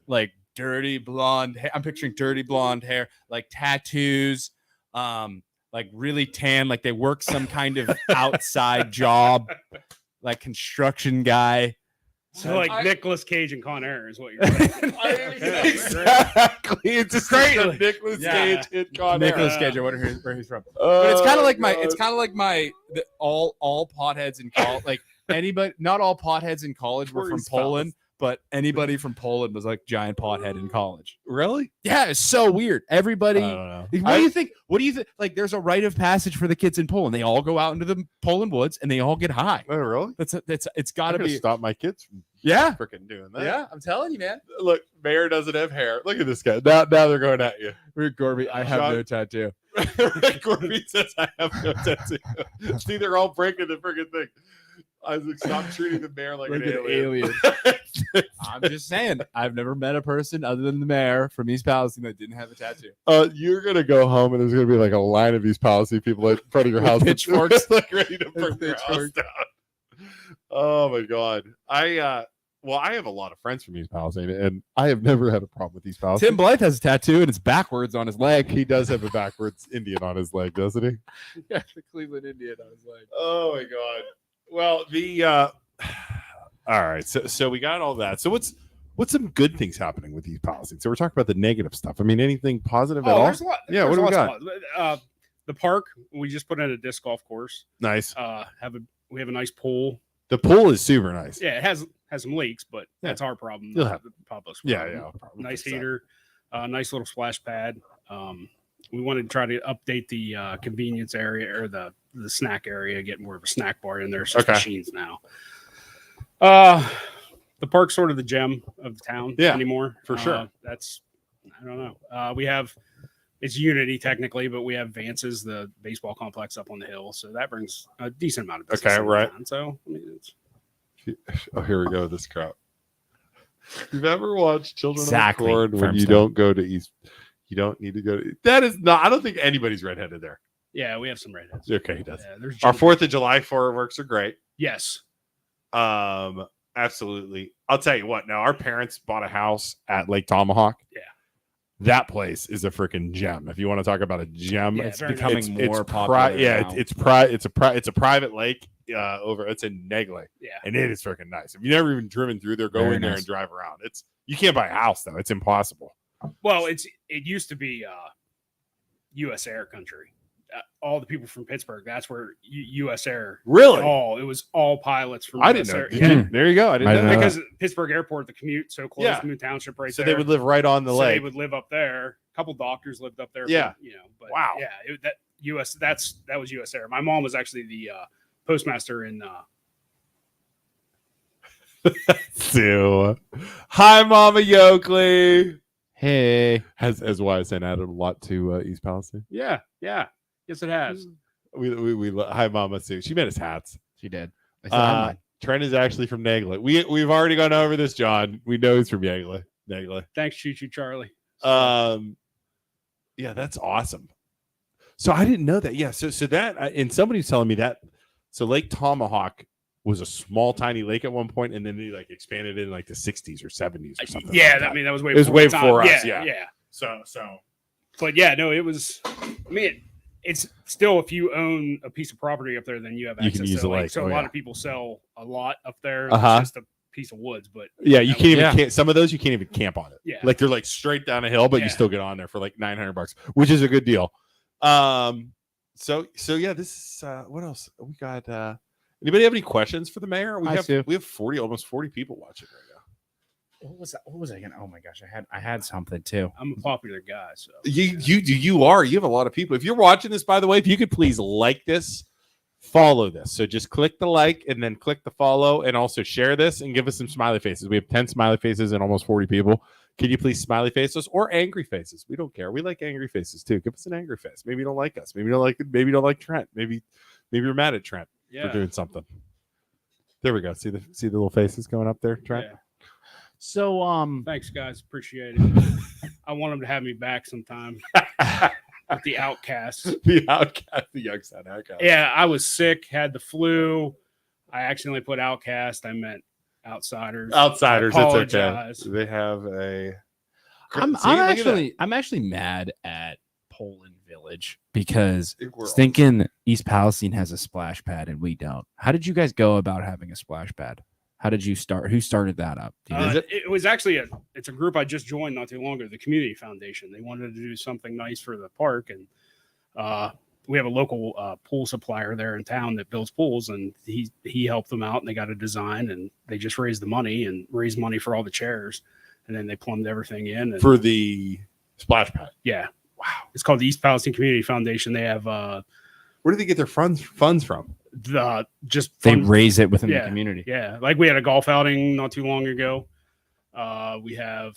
like dirty blonde hair. I'm picturing dirty blonde hair, like tattoos, like really tan, like they work some kind of outside job, like construction guy. So like Nicolas Cage and Con Air is what you're saying. Exactly. It's just Great. Nicolas Yeah. Cage in Con Air. Nicolas Cage. I wonder where he's from. But it's kind of like all potheads in college. Like anybody, not all potheads in college were Where from he's Poland, but anybody from Poland was like giant pothead in college. Really? Yeah, it's so weird. Everybody. I don't know. What do you think? What do you think? Like, there's a rite of passage for the kids in Poland. They all go out into the Poland woods and they all get high. Oh, really? It's got to be. Stop my kids from Yeah, freaking doing that. yeah. I'm telling you, man. Look, Mayor doesn't have hair. Look at this guy. Now they're going at you. Rick Gorby, I have Sean- no tattoo. Rick Gorby says I have no tattoo. See, they're all breaking the freaking thing. Isaac, stop treating the mayor like an alien. I'm just saying, I've never met a person other than the mayor from East Palestine that didn't have a tattoo. You're gonna go home and there's gonna be like a line of these policy people in front of your house, pitchforks. like ready to burn your house down. Oh my god! I have a lot of friends from East Palestine, and I have never had a problem with East Palestine. Tim Blythe has a tattoo and it's backwards on his leg. He does have a backwards Indian on his leg, doesn't he? Yeah, the Cleveland Indian on his leg. Oh my god! Well, all right. So we got all that. So what's some good things happening with East Palestine? So we're talking about the negative stuff. I mean, anything positive at all? There's a lot. Yeah, what there's do we lots of- the park, we just put in a disc golf course. Nice. We have a nice pool. The pool is super nice. Yeah, it has some leaks, but Yeah. that's our problem. You'll have- the public's Yeah. problem. Probably Nice fix that. heater, nice little splash pad. We wanted to try to update the convenience area or the snack area, get more of a snack bar in there. It's just Okay. machines now. The park's sort of the gem of the town anymore. for sure. That's, I don't know. We have, it's Unity technically, but we have Vance's, the baseball complex up on the hill. So that brings a decent amount of business. Okay, into right. town. So, I mean, it's, Oh, here we go. This crap. You've ever watched Children Exactly. of the Corn when you Firmstone. don't go to East? You don't need to go to. That is not. I don't think anybody's redheaded there. Yeah, we have some redheads. Okay, he does. Yeah, there's Our Jim- 4th of July fireworks are great. Yes. Absolutely. I'll tell you what. Now, our parents bought a house at Lake Tomahawk. Yeah. That place is a freaking gem. If you want to talk about a gem, Yeah, it's very becoming nice. more popular now. it's a private lake. It's in Negley, Yeah. and it is freaking nice. If you've never even driven through there, go Very in there nice. and drive around. You can't buy a house though. It's impossible. Well, it used to be U.S. Air country. All the people from Pittsburgh, that's where U.S. Air. Really? It was all pilots from I US didn't know. Air. Did Yeah. you? There you go. I didn't I know. didn't know. Because Pittsburgh Airport, the commute so close Yeah. to New Township, right So there. they would live right on the So lake. they would live up there. A couple doctors lived up there. Yeah. But Wow. Yeah, that was U.S. Air. My mom was actually the postmaster in. Sue. Hi, Mama Yoakley. Hey, Has YSN added a lot to East Palestine? Yeah. Yes, it has. We hi, Mama Sue. She made us hats. she did. I still have mine. Trent is actually from Negley. We've already gone over this, John. We know he's from Negley. Thanks, Choo Choo Charlie. Yeah, that's awesome. So I didn't know that. Yeah, so that and somebody's telling me that. So Lake Tomahawk was a small, tiny lake at one point, and then they like expanded it in like the 60s or 70s or something. Yeah, like that. I mean that was way. It was before way the time. before us, yeah. Yeah. So But yeah, no, it was. I mean, it's still if you own a piece of property up there, then you have You access can use to the lake. So Oh, a lot yeah. of people sell a lot up there. Uh-huh. It's just a piece of woods, but yeah, you That can't even yeah. camp, some of those you can't even camp on it. Yeah. Like they're like straight down a hill, but you Yeah. still get on there for like $900, which is a good deal. So yeah, this is what else we got. Anybody have any questions for the mayor? We I have do. almost 40 people watching right now. What was that? What was I gonna? Oh my gosh, I had something too. I'm a popular guy. So You have a lot of people. If you're watching this, by the way, if you could please like this, follow this. So just click the like and then click the follow and also share this and give us some smiley faces. We have 10 smiley faces and almost 40 people. Can you please smiley face us or angry faces? We don't care. We like angry faces too. Give us an angry face. Maybe you don't like us. Maybe you don't like maybe you don't like Trent. Maybe you're mad at Trent for doing something. There we go. See the little faces going up there, Trent? Yeah. So Thanks, guys. Appreciate it. I want them to have me back sometime with the Outcasts. The outcast, the young son outcast. Yeah, I was sick, had the flu. I accidentally put Outcast. I meant Outsiders. Outsiders, I it's apologize. okay. They have a. I'm See, look at that. actually mad at Poland Village because We're all- thinking East Palestine has a splash pad and we don't. How did you guys go about having a splash pad? How did you start? Who started that up? Do you know? It was actually it's a group I just joined not too long ago, the Community Foundation. They wanted to do something nice for the park, and we have a local pool supplier there in town that builds pools, and he helped them out, and they got a design, and they just raised the money and raised money for all the chairs, and then they plumbed everything in. And, for the splash pad. yeah, wow, it's called the East Palestine Community Foundation. They have Where do they get their funds from? just They fun- raise it within Yeah. the community. Yeah, like we had a golf outing not too long ago. We have,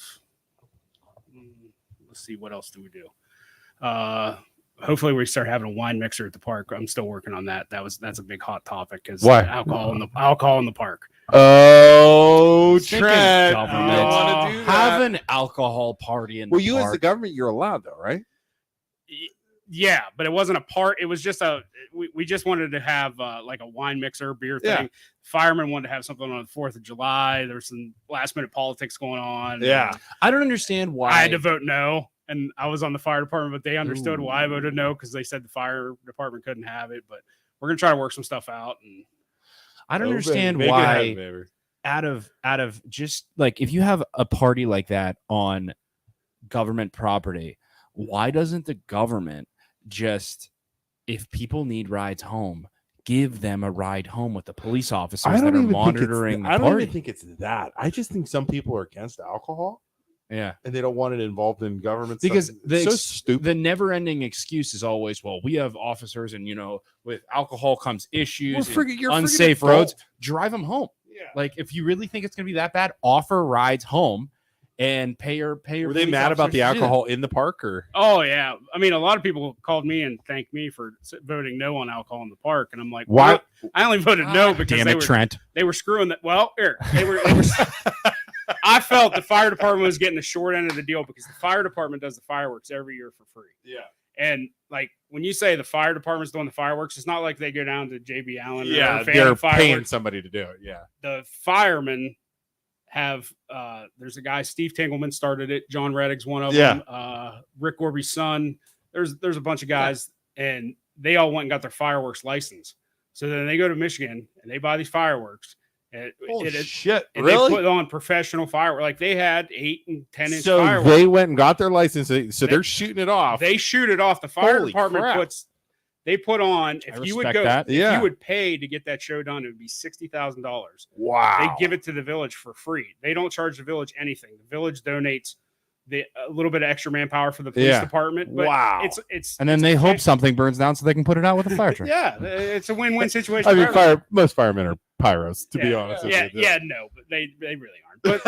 let's see, what else do we do? Hopefully, we start having a wine mixer at the park. I'm still working on that. That's a big hot topic because Why? alcohol in the park. Oh, Thinking Trent, you government. don't want to do that. Have an alcohol party in Well, the you as park. the government, you're allowed though, right? Yeah, but it wasn't a part. It was just we just wanted to have like a wine mixer beer thing. Yeah. Firemen wanted to have something on the 4th of July. There's some last minute politics going on. Yeah. I don't understand why. I had to vote no, and I was on the fire department, but they understood why I voted no because they said the fire department couldn't have it. But we're gonna try to work some stuff out. And I don't Oh, understand make it why. happen, baby. Out of just like if you have a party like that on government property, why doesn't the government just, if people need rides home, give them a ride home with the police officers that are monitoring the I don't party? even think it's that. I just think some people are against alcohol Yeah, and they don't want it involved in government because stuff. It's so stupid. the never-ending excuse is always, well, we have officers, and with alcohol comes issues, and you're friggin' unsafe adult. roads. Drive them home. Yeah. Like, if you really think it's going to be that bad, offer rides home and pay your. Were they police mad about officers the to do that. alcohol in the park or? oh yeah, I mean, a lot of people called me and thanked me for voting no on alcohol in the park, and I'm like, Why? well, I only voted no because Damn they it, were Trent. they were screwing that. Well, here they were. I felt the fire department was getting the short end of the deal because the fire department does the fireworks every year for free. Yeah. And like when you say the fire department's doing the fireworks, it's not like they go down to JB Allen. Yeah, or Fan they're Fireworks. paying somebody to do it. Yeah. The firemen have there's a guy, Steve Tangleman started it. John Reddick's one of them. Rick Orby's son. There's a bunch of guys, and they all went and got their fireworks license. So then they go to Michigan and they buy these fireworks. And Shit! and Really? they put on professional fireworks. Like they had 8 and 10 inch So fireworks. they went and got their license. So they're shooting it off. They shoot it off. The fire Holy department crap. they put on, I if you would respect go, that. if Yeah. you would pay to get that show done, it would be $60,000. Wow. They give it to the village for free. They don't charge the village anything. The village donates a little bit of extra manpower for the police department. But Wow. It's And then they hope something burns down so they can put it out with a fire truck. yeah, it's a win-win situation. I mean, for everyone. most firemen are pyros, to be Yeah, honest. Yeah, with you. yeah, no, but they really aren't. But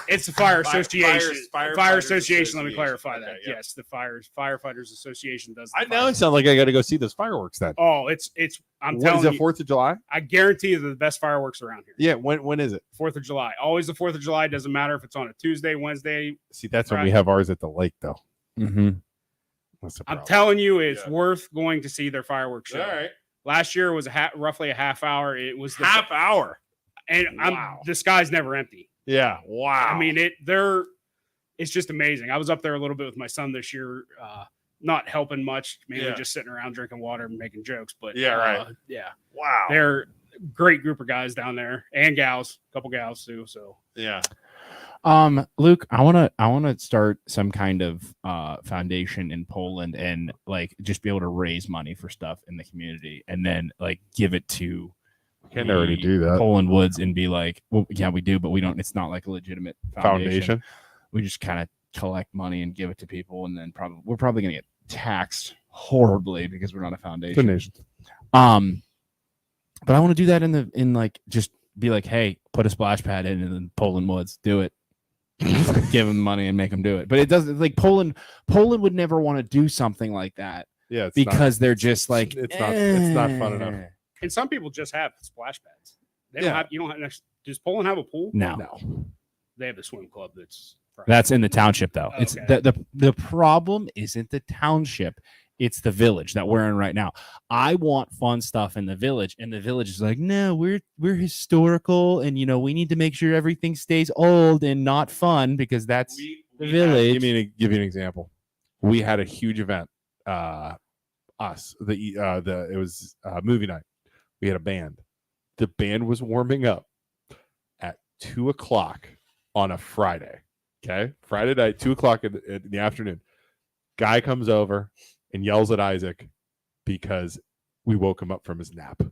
it's the fire association. Fire association. Let me clarify that. Okay, yeah. Yes, the firefighters association does. I now it sounds like I got to go see those fireworks then. Oh, it's. I'm What is telling it? you, 4th of July? I guarantee you they're the best fireworks around here. Yeah. When is it? 4th of July. Always the 4th of July. Doesn't matter if it's on a Tuesday, Wednesday. See, that's when we have ours at the lake, though. Mm-hmm. That's the I'm problem. telling you, it's Yeah. worth going to see their fireworks show. All right. Last year was roughly a half hour. It was the Half hour. and Wow. the sky's never empty. Yeah. Wow. I mean, it's just amazing. I was up there a little bit with my son this year, not helping much, mainly Yeah. just sitting around drinking water and making jokes. But Yeah, right. yeah, wow. they're a great group of guys down there and gals, a couple gals too. So Yeah. Luke, I wanna start some kind of foundation in Poland and like just be able to raise money for stuff in the community and then like give it to Can't already do that. Poland Woods and be like, well, yeah, we do, but we don't. It's not like a legitimate foundation. We just kind of collect money and give it to people, and then we're probably gonna get taxed horribly because we're not a foundation. Donation. But I want to do that in like just be like, hey, put a splash pad in the Poland Woods, do it. Give them money and make them do it. But it doesn't like Poland would never want to do something like that. Yeah. It's Because they're just like it's not fun enough. and some people just have splash pads. They Yeah. don't have. You don't have. Does Poland have a pool? No. They have the swim club. That's in the township though. It's Okay. the problem isn't the township. It's the village that we're in right now. I want fun stuff in the village, and the village is like, no, we're historical, and we need to make sure everything stays old and not fun because that's the village. Give you an example. We had a huge event. It was movie night. We had a band. The band was warming up at 2:00 on a Friday. Okay, Friday night, 2:00 in the afternoon. Guy comes over and yells at Isaac because we woke him up from his nap.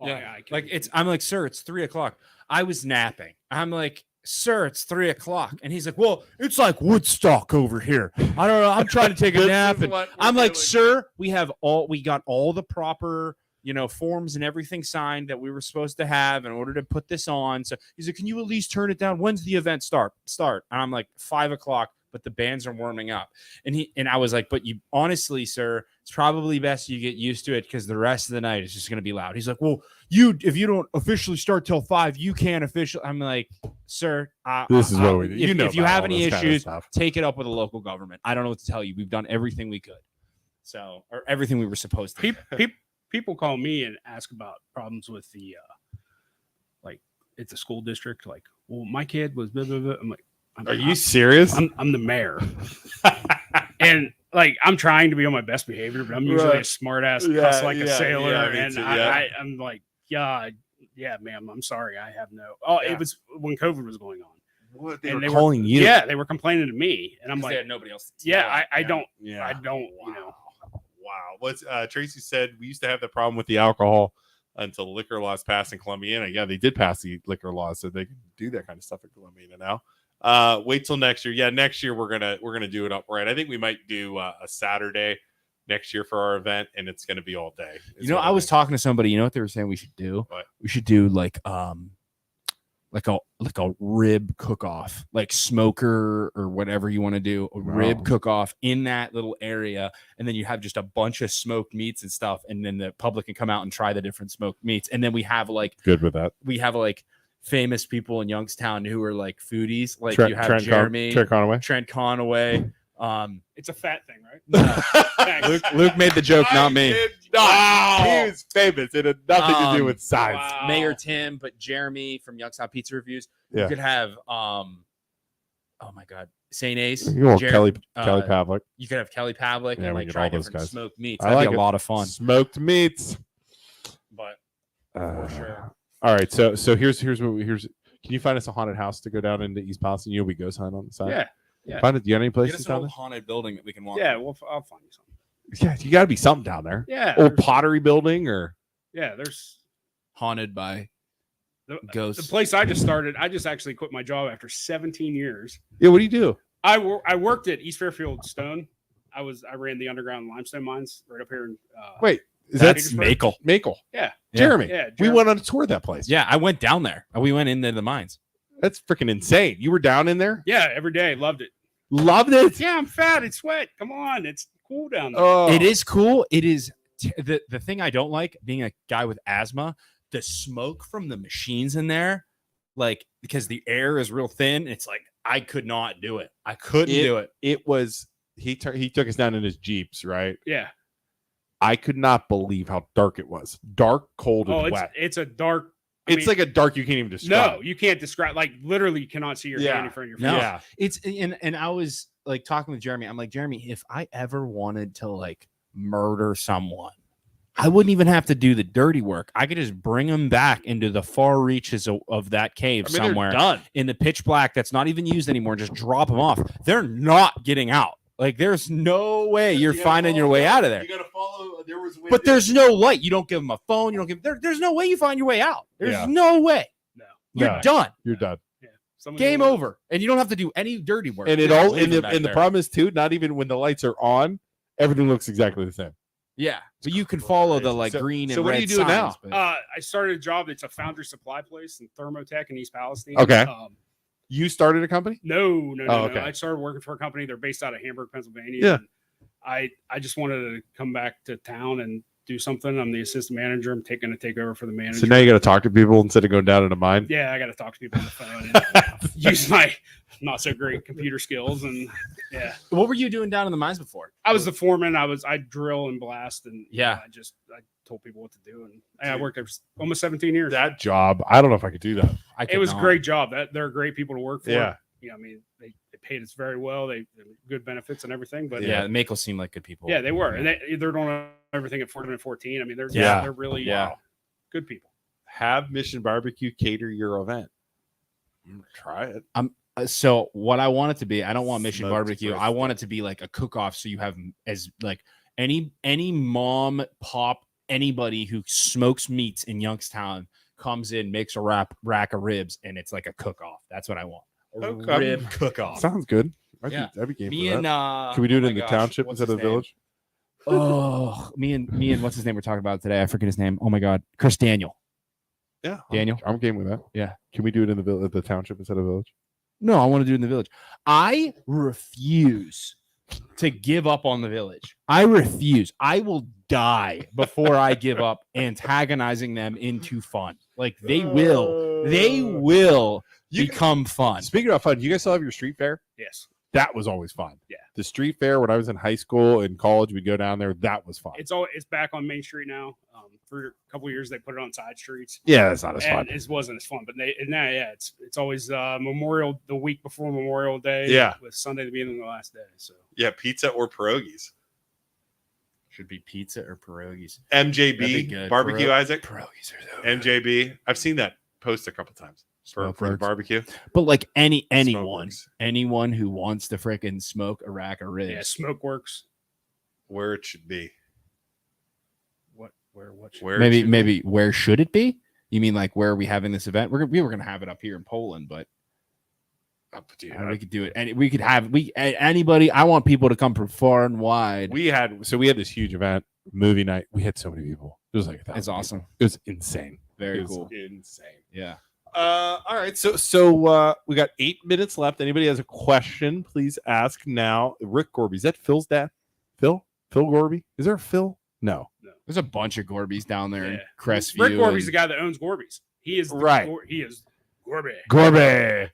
I'm like, sir, it's 3:00. I was napping. I'm like, sir, it's 3:00. And he's like, well, it's like Woodstock over here. I don't know. I'm trying to take a nap. And I'm like, sir, we got all the proper, forms and everything signed that we were supposed to have in order to put this on. So he's like, can you at least turn it down? When's the event start? And I'm like, 5:00. But the bands are warming up. And I was like, but you honestly, sir, it's probably best you get used to it because the rest of the night is just going to be loud. He's like, well, if you don't officially start till 5, you can't officially. I'm like, sir, This is what we do. If you about have all any this kind of issues, stuff. take it up with the local government. I don't know what to tell you. We've done everything we could. Or everything we were supposed to. People call me and ask about problems with the like it's a school district. Like, well, my kid was blah, blah, blah. I'm like, Are you serious? I'm the mayor, and like I'm trying to be on my best behavior, but I'm usually Right. a smart ass, Yeah, cuss like a yeah, sailor, yeah, me and too, yeah. I'm like, yeah, ma'am, I'm sorry, I have no. Oh, Yeah. it was when COVID was going on. What And they calling you? Yeah, they were complaining to me, and I'm They like, had nobody else. yeah, I don't, Yeah. I don't, Wow. What's Tracy said we used to have the problem with the alcohol until the liquor laws passed in Columbiana. Yeah, they did pass the liquor laws so they can do that kind of stuff in Columbiana now. Wait till next year. Yeah, next year we're gonna do it upright. I think we might do a Saturday next year for our event, and it's gonna be all day. I was talking to somebody. You know what they were saying we should do? What? We should do like a rib cook off, like smoker or whatever you want to do, a rib cook off in that little area, and then you have just a bunch of smoked meats and stuff, and then the public can come out and try the different smoked meats, and then we have like good with that. We have like famous people in Youngstown who are like foodies, like Trent, you have Jeremy, Trent Conaway. Trent Conaway. It's a fat thing, right? Thanks. Luke made the joke, not me. He was famous. It had nothing to do with size. Wow. Mayor Tim, but Jeremy from Youngstown Pizza Reviews. Yeah. You could have oh my god, St. Ace. You want Jer- Kelly Pavlik. You could have Kelly Pavlik Yeah, and we like get try all those different guys. smoked meats. I That'd like be it. a lot of fun. Smoked meats. But For sure. All right, so here's what can you find us a haunted house to go down into East Palestine? You know, we ghost hunt on the side. Yeah. Find it. Do you got any get places us an down old there? haunted building that we can walk. Yeah, through. well, I'll find you something. Yeah, you got to be something down there. Yeah. Old there's- pottery building or Yeah, there's Haunted by the ghosts. place I just started. I just actually quit my job after 17 years. yeah. What do you do? I worked at East Fairfield Stone. I ran the underground limestone mines right up here in Wait, is That's that Makel. Makel? Yeah. Jeremy. Yeah, We Jeremy. went on a tour of that place. Yeah, I went down there. We went into the mines. That's freaking insane. You were down in there. Yeah, every day. Loved it. Loved it. Yeah, I'm fat. It's wet. Come on. It's cool down there. Oh, It is cool. It is the thing I don't like being a guy with asthma. The smoke from the machines in there, like because the air is real thin. It's like I could not do it. I couldn't do it. It was he took us down in his Jeeps, right? Yeah. I could not believe how dark it was. Dark, cold, Oh, and wet. it's a dark. It's like a dark you can't even describe. No, you can't describe. Like literally, you cannot see your Yeah. hand in front of your No. face. Yeah. It's and I was like talking with Jeremy. I'm like, Jeremy, if I ever wanted to like murder someone, I wouldn't even have to do the dirty work. I could just bring them back into the far reaches of that cave I mean, they're somewhere done. in the pitch black that's not even used anymore. Just drop them off. They're not getting out. Like there's no way you're finding your way out of there. You got to follow. There was, But there's no light. You don't give them a phone. You don't give there's no way you find your way out. There's Yeah. no way. No. You're No. done. You're done. Someone Game will- over. And you don't have to do any dirty work. And it Just all leave and them the, back and the there. problem is too. Not even when the lights are on, everything looks exactly the same. Yeah. But you can follow the like So- green and so what are red you doing now? signs, but- I started a job. It's a foundry supply place in Thermotech in East Palestine. Okay. Um, You started a company. no. Oh, okay. I started working for a company. They're based out of Hamburg, Pennsylvania. Yeah. And I just wanted to come back to town and do something. I'm the assistant manager. I'm going to take over for the manager. So now you got to talk to people instead of going down in a mine. Yeah, I got to talk to people on the phone and use my not so great computer skills. And yeah, What were you doing down in the mines before? I was the foreman. I drill and blast, and Yeah. I told people what to do, and I worked there for almost 17 years. That job, I don't know if I could do that. It was a great job. They're great people to work for. Yeah. I mean, they paid us very well. They good benefits and everything. But Yeah, Makel seemed like good people. yeah, they were, and they're doing everything at 14. I mean, they're Yeah. they're really Yeah. good people. Have Mission Barbecue cater your event. Try it. So what I want it to be, I don't want Mission Smoked Barbecue. I brisket. want it to be like a cook-off. So you have as like any mom, pop, anybody who smokes meats in Youngstown comes in, makes a rack of ribs, and it's like a cook-off. That's what I want. A Okay. rib cook-off. Sounds good. Yeah. I'd be game Me for and that. Can we do it oh in my the gosh, township what's instead of his the name? village? Oh, me and what's his name we're talking about today? I forget his name. Oh my god, Chris Daniel. Yeah, Daniel? I'm game with that. Yeah. Can we do it in the township instead of village? No, I want to do it in the village. I refuse to give up on the village. I refuse. I will die before I give up antagonizing them into fun. Like they will become fun. Speaking of fun, you guys still have your street fair? Yes, That was always fun. Yeah. The street fair when I was in high school and college, we'd go down there. That was fun. it's back on Main Street now. For a couple of years, they put it on side streets. Yeah, that's not as fun. And it wasn't as fun, but now, it's always the week before Memorial Day. Yeah. with Sunday being the last day. So Yeah, pizza or pierogies. Should be pizza or pierogies. That'd be MJB good. barbecue, Isaac. Pierogies are so MJB. I've seen that post a couple times for the Smokeworks. barbecue. But like anyone Smokeworks. who wants to frickin' smoke a rack of ribs. yeah, Smoke Works. Where it should be. What? Where it maybe should be. maybe where should it be? You mean like where are we having this event? We were gonna have it up here in Poland, but Up to you. we could do it. And we could have anybody. I want people to come from far and wide. We had this huge event, movie night. We had so many people. It was like 1,000 It's awesome. people. It was insane. Very It was cool. Insane. Yeah. All right. So we got 8 minutes left. Anybody has a question, please ask now. Rick Gorby. Is that Phil's dad? Phil Gorby? Is there a Phil? No. There's a bunch of Gorbies down there in Yeah. Crestview. Rick Gorby's and- the guy that owns Gorby's. He is Right. He is Gorby. Gorby.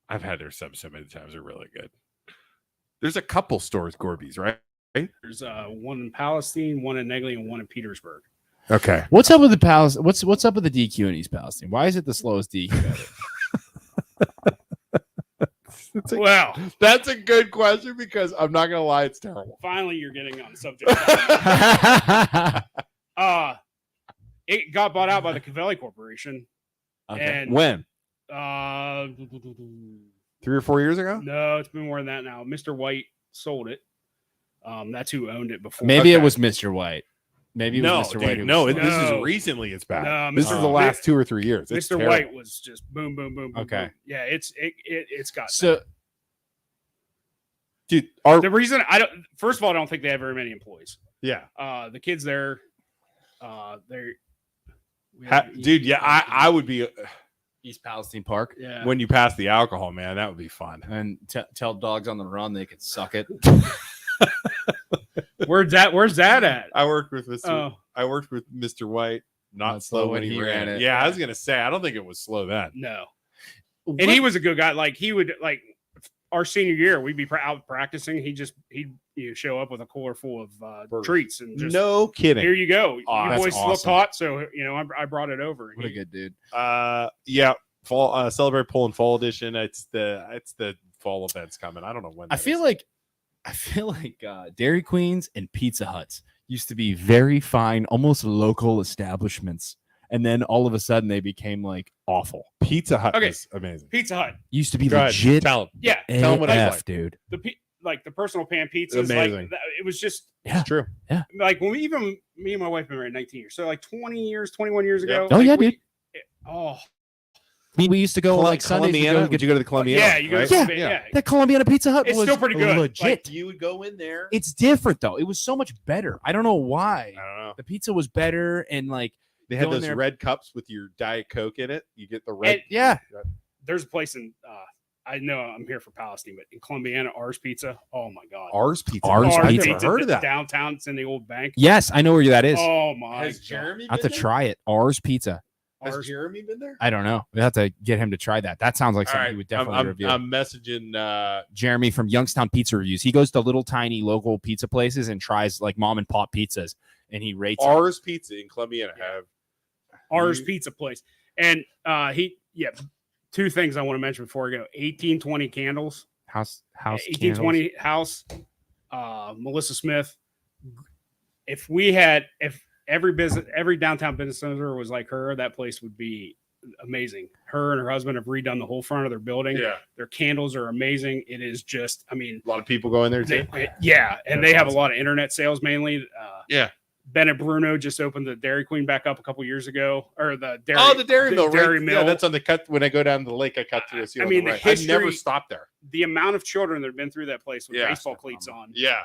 I've had their subs so many times. They're really good. There's a couple stores, Gorby's, right? There's one in Palestine, one in Negley, and one in Petersburg. Okay. What's up with the Palace? What's up with the DQ in East Palestine? Why is it the slowest DQ ever? Well, That's a good question because I'm not gonna lie, it's terrible. finally, you're getting on the subject. It got bought out by the Cavelli Corporation. And When? 3 or 4 years ago? No, it's been more than that now. Mr. White sold it. That's who owned it before. Maybe it Okay. was Mr. White. Maybe it No, was Mr. White. dude, no. was- This is No. recently. It's bad. No, This Mr. is the last 2 or 3 years. It's Mr. terrible. White was just boom, boom, boom, boom. Okay. boom. Yeah, it's got So dude. the reason first of all, I don't think they have very many employees. Yeah, The kids there, dude. Yeah, I would be East Palestine Park. yeah. when you pass the alcohol, man. That would be fun. And tell dogs on the run they can suck it. Where's that at? I worked with Mr. Oh. I worked with Mr. White. Not Not slow when he ran it. Yeah, I was gonna say I don't think it was slow then. No. And he was a good guy. Like he would our senior year, we'd be out practicing. He'd show up with a cooler full of Burgers. treats and just No kidding. here you go. Oh, You that's boys looked awesome. hot, so I brought it over. What a good dude. Yeah, fall celebrate Poland fall edition. It's the fall events coming. I don't know when. I feel like Dairy Queens and Pizza Huts used to be very fine, almost local establishments, and then all of a sudden they became like awful. Pizza Hut Okay. is amazing. Pizza Hut. Used to be Go ahead, legit. tell 'em. Yeah. Tell 'em what I AF, like. dude. The personal pan pizzas. Amazing. It was just Yeah. It's true. like when me and my wife been married 19 years. So like 21 years ago. Yep. Oh, like, yeah, we- dude. Oh We used to go like Sundays. We Columbiana. go Would get you go to the Columbiana? yeah, you go right? to Yeah. yeah. that Columbiana Pizza Hut. It's was still pretty good. Legit. Like, You would go in there. It's different though. It was so much better. I don't know why. I don't know. The pizza was better and like They had go in those there- red cups with your Diet Coke in it. You get the red. And- yeah. There's a place in I know I'm here for Palestine, but in Columbiana, Ars Pizza. Oh my god. Ours pizza. Ours I've Pizza. never heard of that. Downtown, it's in the old bank. Yes, I know where that is. Oh my Has god. Jeremy I have to been there? try it. Ours Pizza. Has Ars- Jeremy been there? I don't know. We have to get him to try that. That sounds like All something right, he would definitely I'm, review. I'm messaging. Jeremy from Youngstown Pizza Reviews. He goes to little tiny local pizza places and tries like mom and pop pizzas, and he rates them. Ours Pizza in Columbiana. Have Ars you- Pizza place. And two things I want to mention before I go. 1820 Candles. House 1820 House. Melissa Smith. If every downtown business owner was like her, that place would be amazing. Her and her husband have redone the whole front of their building. Yeah, Their candles are amazing. It is just, I mean, a lot of people go in there too. yeah, and That's they have awesome. a lot of internet sales mainly. Yeah. Bennett Bruno just opened the Dairy Queen back up a couple years ago, or the Dairy. The Dairy Mill. Dairy right? Mill. Yeah, that's on the cut. When I go down to the lake, I cut through. I mean, the right. I've never history- stopped there. The amount of children that have been through that place with Yeah. baseball cleats on. Yeah.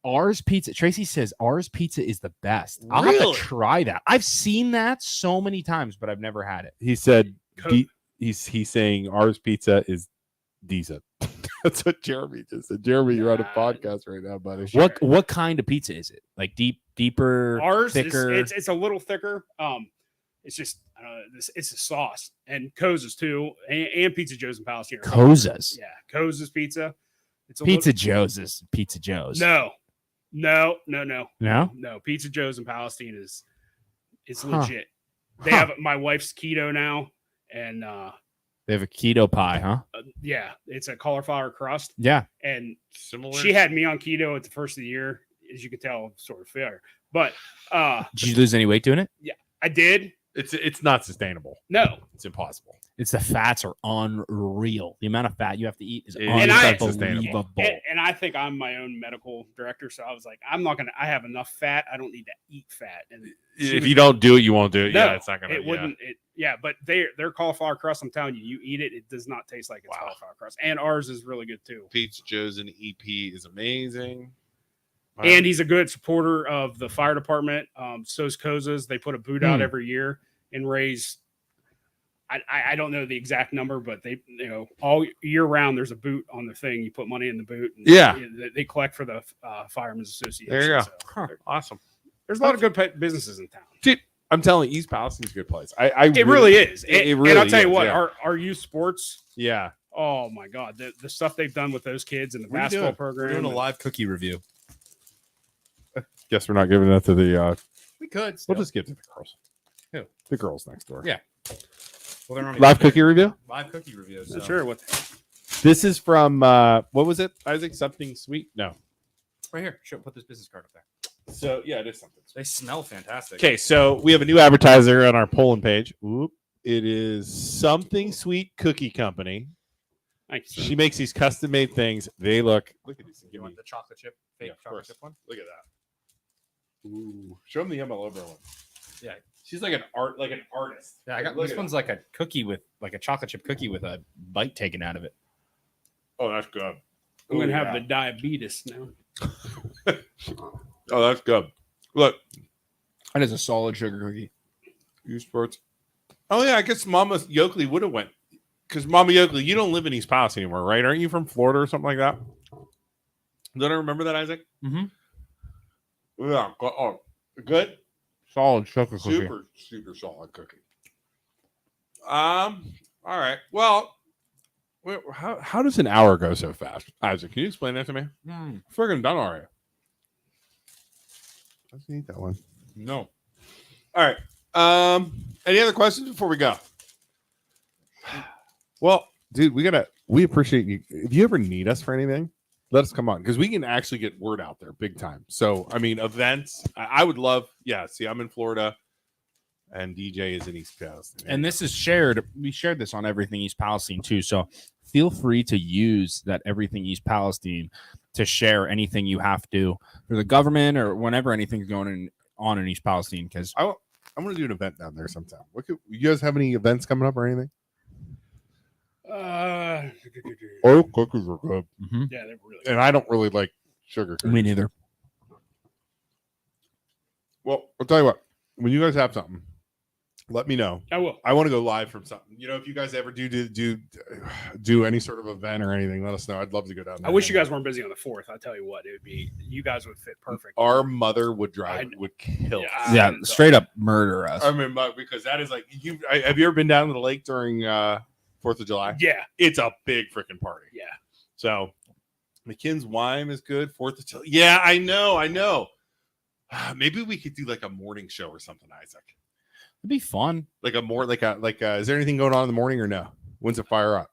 Ours Pizza. Tracy says Ours Pizza is the best. I'll have Really? to try that. I've seen that so many times, but I've never had it. He said Co- he's saying Ours Pizza is decent. That's what Jeremy just said. Jeremy, you're on a Nah. podcast right now, buddy. What kind of pizza is it? Like deeper, Ours is thicker? it's a little thicker. It's just it's a sauce and Koza's too, and Pizza Joe's in Palestine. are Koza's? Yeah, Koza's Pizza. It's a Pizza Joe's is Pizza Joe's. No. No? No, Pizza Joe's in Palestine is it's Huh. legit. They Huh. have my wife's keto now, and They have a keto pie, huh? yeah, it's a cauliflower crust, Yeah. and Similar. she had me on keto at the first of the year, as you can tell, sort of fair. But Did you lose any weight doing it? I did. It's not sustainable. No, It's impossible. It's the fats are unreal. The amount of fat you have to eat is And I- unbelievable. and I think I'm my own medical director, so I was like, I'm not gonna. I have enough fat. I don't need to eat fat. And she If was- you don't do it, you won't do it. No, Yeah, it's not gonna. it wouldn't. But their cauliflower crust. I'm telling you, you eat it, it does not taste like it's Wow. cauliflower crust. And ours is really good too. Pizza Joe's and EP is amazing. And he's a good supporter of the fire department. So's Koza's. They put a boot out Hmm. every year and raise. I don't know the exact number, but they all year round there's a boot on the thing. You put money in the boot. And Yeah. they collect for the Firemen's Association. There you go. So Awesome. there's a lot of good businesses in town. I'm telling you, East Palestine's a good place. I It really is. It And I'll really tell you is, what, yeah. our youth sports. Yeah. Oh my God, the stuff they've done with those kids and the What are you basketball doing? program. We're doing a and- live cookie review. Guess we're not giving that to the. We could. We'll Still. just give it to the girls. Who? The girls next door. Yeah. Well, they're not Live even cookie review. Live cookie review. Not sure what. This is from what was it, Isaac? Something sweet? No. Right here. Sure. Put this business card up there. So yeah, it is something sweet. They smell fantastic. Okay, so we have a new advertiser on our polling page. Whoop. It is Something Sweet Cookie Company. Thanks. She makes these custom made things. They look at these. You want the chocolate chip? Fake Yeah, of chocolate course. chip one? Look at that. Ooh. Show them the ML over one. Yeah. She's like an artist. Yeah, I got Look this at one's like a cookie with like a chocolate chip cookie with a bite taken out of it. Oh, that's good. I'm gonna Ooh, have yeah. the diabetes now. Oh, that's good. Look, That is a solid sugar cookie. U Sports. Oh yeah, I guess Mama Yoakley would have went because Mama Yoakley, you don't live in East Palestine anymore, right? Aren't you from Florida or something like that? Don't I remember that, Isaac? Mm-hmm. Yeah. Oh, good. Solid sugar cookie. Super solid cookie. All right. Well, how does an hour go so fast, Isaac? Can you explain that to me? Friggin' done already. Let's eat that one. No. All right. Any other questions before we go? Well, dude, we appreciate you. If you ever need us for anything, let us come on because we can actually get word out there big time. So, I mean, events, I would love. Yeah. See, I'm in Florida and DJ is in East Palestine. And this is shared. We shared this on Everything East Palestine too. So feel free to use that Everything East Palestine to share anything you have to for the government or whenever anything's going on in East Palestine. Because I'm going to do an event down there sometime. You guys have any events coming up or anything? Oh, cookies are good. Yeah, they're really. And I don't really like sugar cookies. me neither. Well, I'll tell you what. When you guys have something, let me know. I will. I want to go live from something. You know, if you guys ever do any sort of event or anything, let us know. I'd love to go down there. I wish you guys weren't busy on the 4th. I'll tell you what, it would be. You guys would fit perfect. Our mother would kill. Yeah, us. Yeah, straight up murder us. I mean, because that is like have you ever been down to the lake during 4th of July? Yeah, It's a big freaking party. yeah. So McKinn's Wine is good. 4th of July. Yeah, I know. Maybe we could do like a morning show or something, Isaac. It'd be fun. Like is there anything going on in the morning or no? When's it fire up?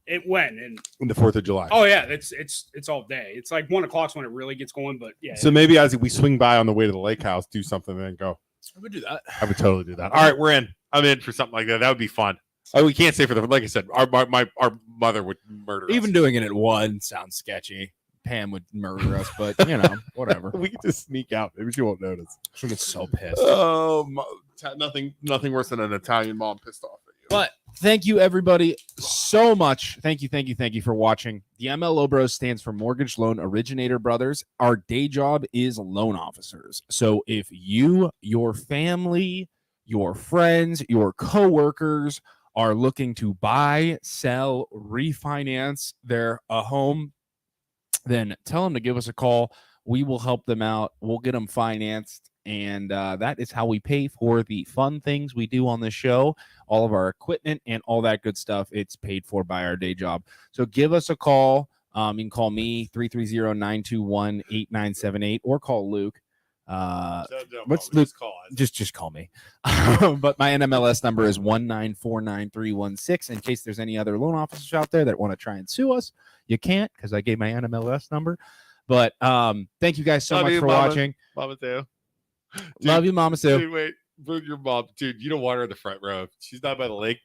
It went and In the 4th of July. oh yeah, it's all day. It's like 1 o'clock's when it really gets going. But yeah, So maybe as we swing by on the way to the lake house, do something and then go. I would do that. I would totally do that. All right, we're in. I'm in for something like that. That would be fun. We can't say for the like I said, our mother would murder us. Even doing it at 1 sounds sketchy. Pam would murder us, but whatever. we could just sneak out. Maybe she won't notice. She'll get so pissed. Oh, nothing worse than an Italian mom pissed off at you. But thank you, everybody, so much. Thank you for watching. The MLO Bros stands for Mortgage Loan Originator Brothers. Our day job is loan officers. So if you, your family, your friends, your coworkers are looking to buy, sell, refinance a home, then tell them to give us a call. We will help them out. We'll get them financed. And that is how we pay for the fun things we do on the show, all of our equipment and all that good stuff. It's paid for by our day job. So give us a call. You can call me 330-921-8978 or call Luke. What's Luke? Just call me. But my NMLS number is 1949316. In case there's any other loan officers out there that want to try and sue us, you can't because I gave my NMLS number. But thank you guys so much for watching. Mama too. Love you, Mama Sue. Dude, wait, bring your mom, dude. You don't want her in the front row. She's not by the lake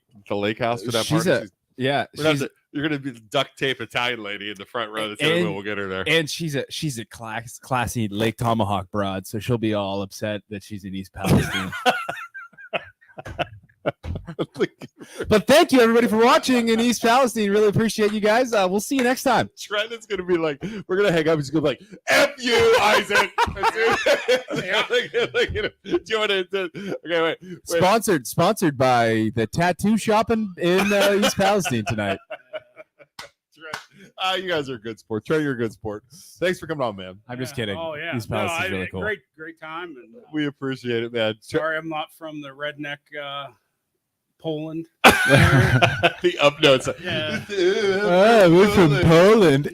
house for that She's party. Yeah, you're gonna be the duct tape Italian lady in the front row. That's the only way we'll get her there. And she's a classy Lake Tomahawk broad, so she'll be all upset that she's in East Palestine. But thank you everybody for watching in East Palestine. Really appreciate you guys. We'll see you next time. Trent is gonna be like, we're gonna hang up. He's gonna be like, "F you, Isaac." Do you want to? Okay, wait. Sponsored by the tattoo shop in East Palestine tonight. Trent, You guys are a good sport. Trey, you're a good sport. Thanks for coming on, man. I'm just kidding. Oh yeah, East Palestine is I- really cool. Great time. And We appreciate it, man. sorry, I'm not from the redneck Poland. The up notes. Yeah. we're from Poland.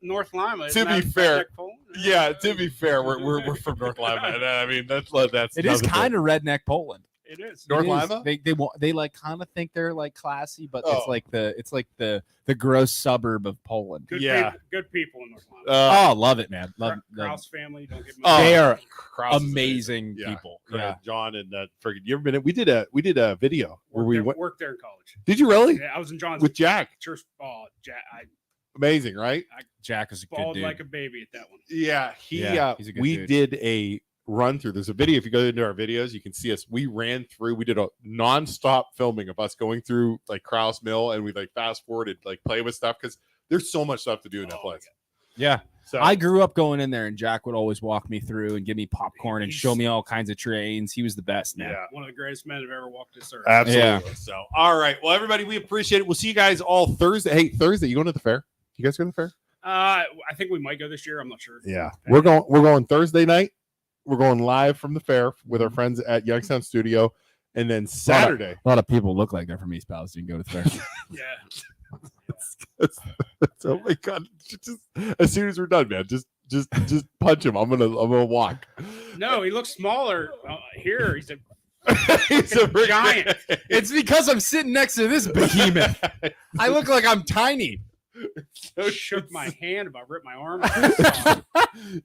North Lima. To isn't be that fair, redneck Poland? Yeah, to be fair, we're from North Lima. I mean, that's It is kind of redneck Poland. It is. North It is. Lima? They like kind of think they're like classy, but Oh. it's like the gross suburb of Poland. Good people in North Lima. Oh, love it, man. Love Kraus family. Don't get me Oh, They are Kraus is amazing Yeah. people. Yeah, John and friggin' you ever been? We did a video where we went. worked there in college. Did you really? Yeah, I was in John's With Jack? church. Oh, Jack, I Amazing, right? Jack is a good bawled dude. like a baby at that one. Yeah, Yeah, he's a good we dude. did a run through. There's a video. If you go into our videos, you can see us. We ran through. We did a non-stop filming of us going through like Kraus Mill, and we like fast forwarded, like play with stuff because there's so much stuff to do in that Oh, my place. Yeah. So I grew up going in there, and Jack would always walk me through and give me popcorn and He's- show me all kinds of trains. He was the best, man. yeah. One of the greatest men I've ever walked this earth. Absolutely. So, all right. Well, everybody, we appreciate it. We'll see you guys all Thursday. Hey, Thursday, you going to the fair? You guys going to the fair? I think we might go this year. I'm not sure. Yeah. We're going Thursday night. We're going live from the fair with our friends at Youngstown Studio. And then Saturday. A lot of people look like they're from East Palestine. Go to the fair. Yeah. Oh my god. Just as soon as we're done, man. Just punch him. I'm gonna walk. No, he looks smaller here. He's a He's a big giant. It's because I'm sitting next to this behemoth. I look like I'm tiny. shook my hand about ripped my arm.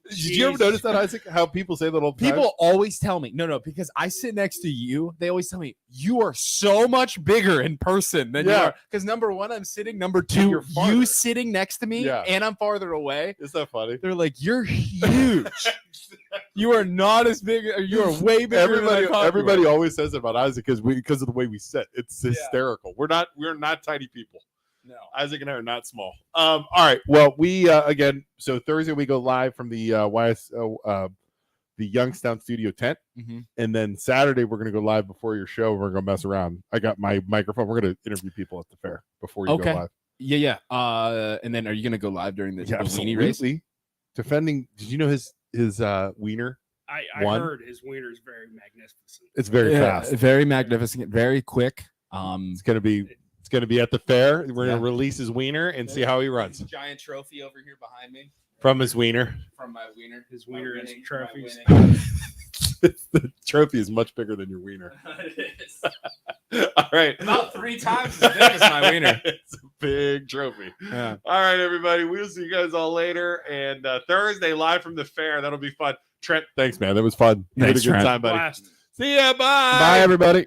Did you ever notice that, Isaac? How people say that all the time? People always tell me, no, because I sit next to you. They always tell me you are so much bigger in person than you Yeah. are. Because number one, I'm sitting. Number two, You're farther. you sitting next to me, Yeah. and I'm farther away. Is that funny? They're like, you're huge. You are not as big. Or you are way bigger. than I thought you Everybody were. always says it about Isaac because of the way we sit. It's hysterical. We're not tiny people. No. Isaac and I are not small. All right. Well, we again. So Thursday we go live from the the Youngstown Studio tent, Mhm. and then Saturday we're gonna go live before your show. We're gonna mess around. I got my microphone. We're gonna interview people at the fair before you Okay. go live. Yeah. And then are you gonna go live during the weenie race? absolutely. Defending. Did you know his wiener? I One. heard his wiener is very magnificent. It's very Yeah, fast. very magnificent, very quick. It's gonna be at the fair. We're gonna Yeah. release his wiener and see how he runs Giant trophy over here behind me from his wiener. from my wiener. His wiener is trophies. The trophy is much bigger than your wiener. All right. About 3 times as big as my wiener. It's a big trophy. Yeah. All right, everybody. We'll see you guys all later. And Thursday, live from the fair. That'll be fun. Trent, thanks, man. That was fun. You had a Thanks, good Trent. time, buddy. Blast. See ya. Bye. Bye, everybody.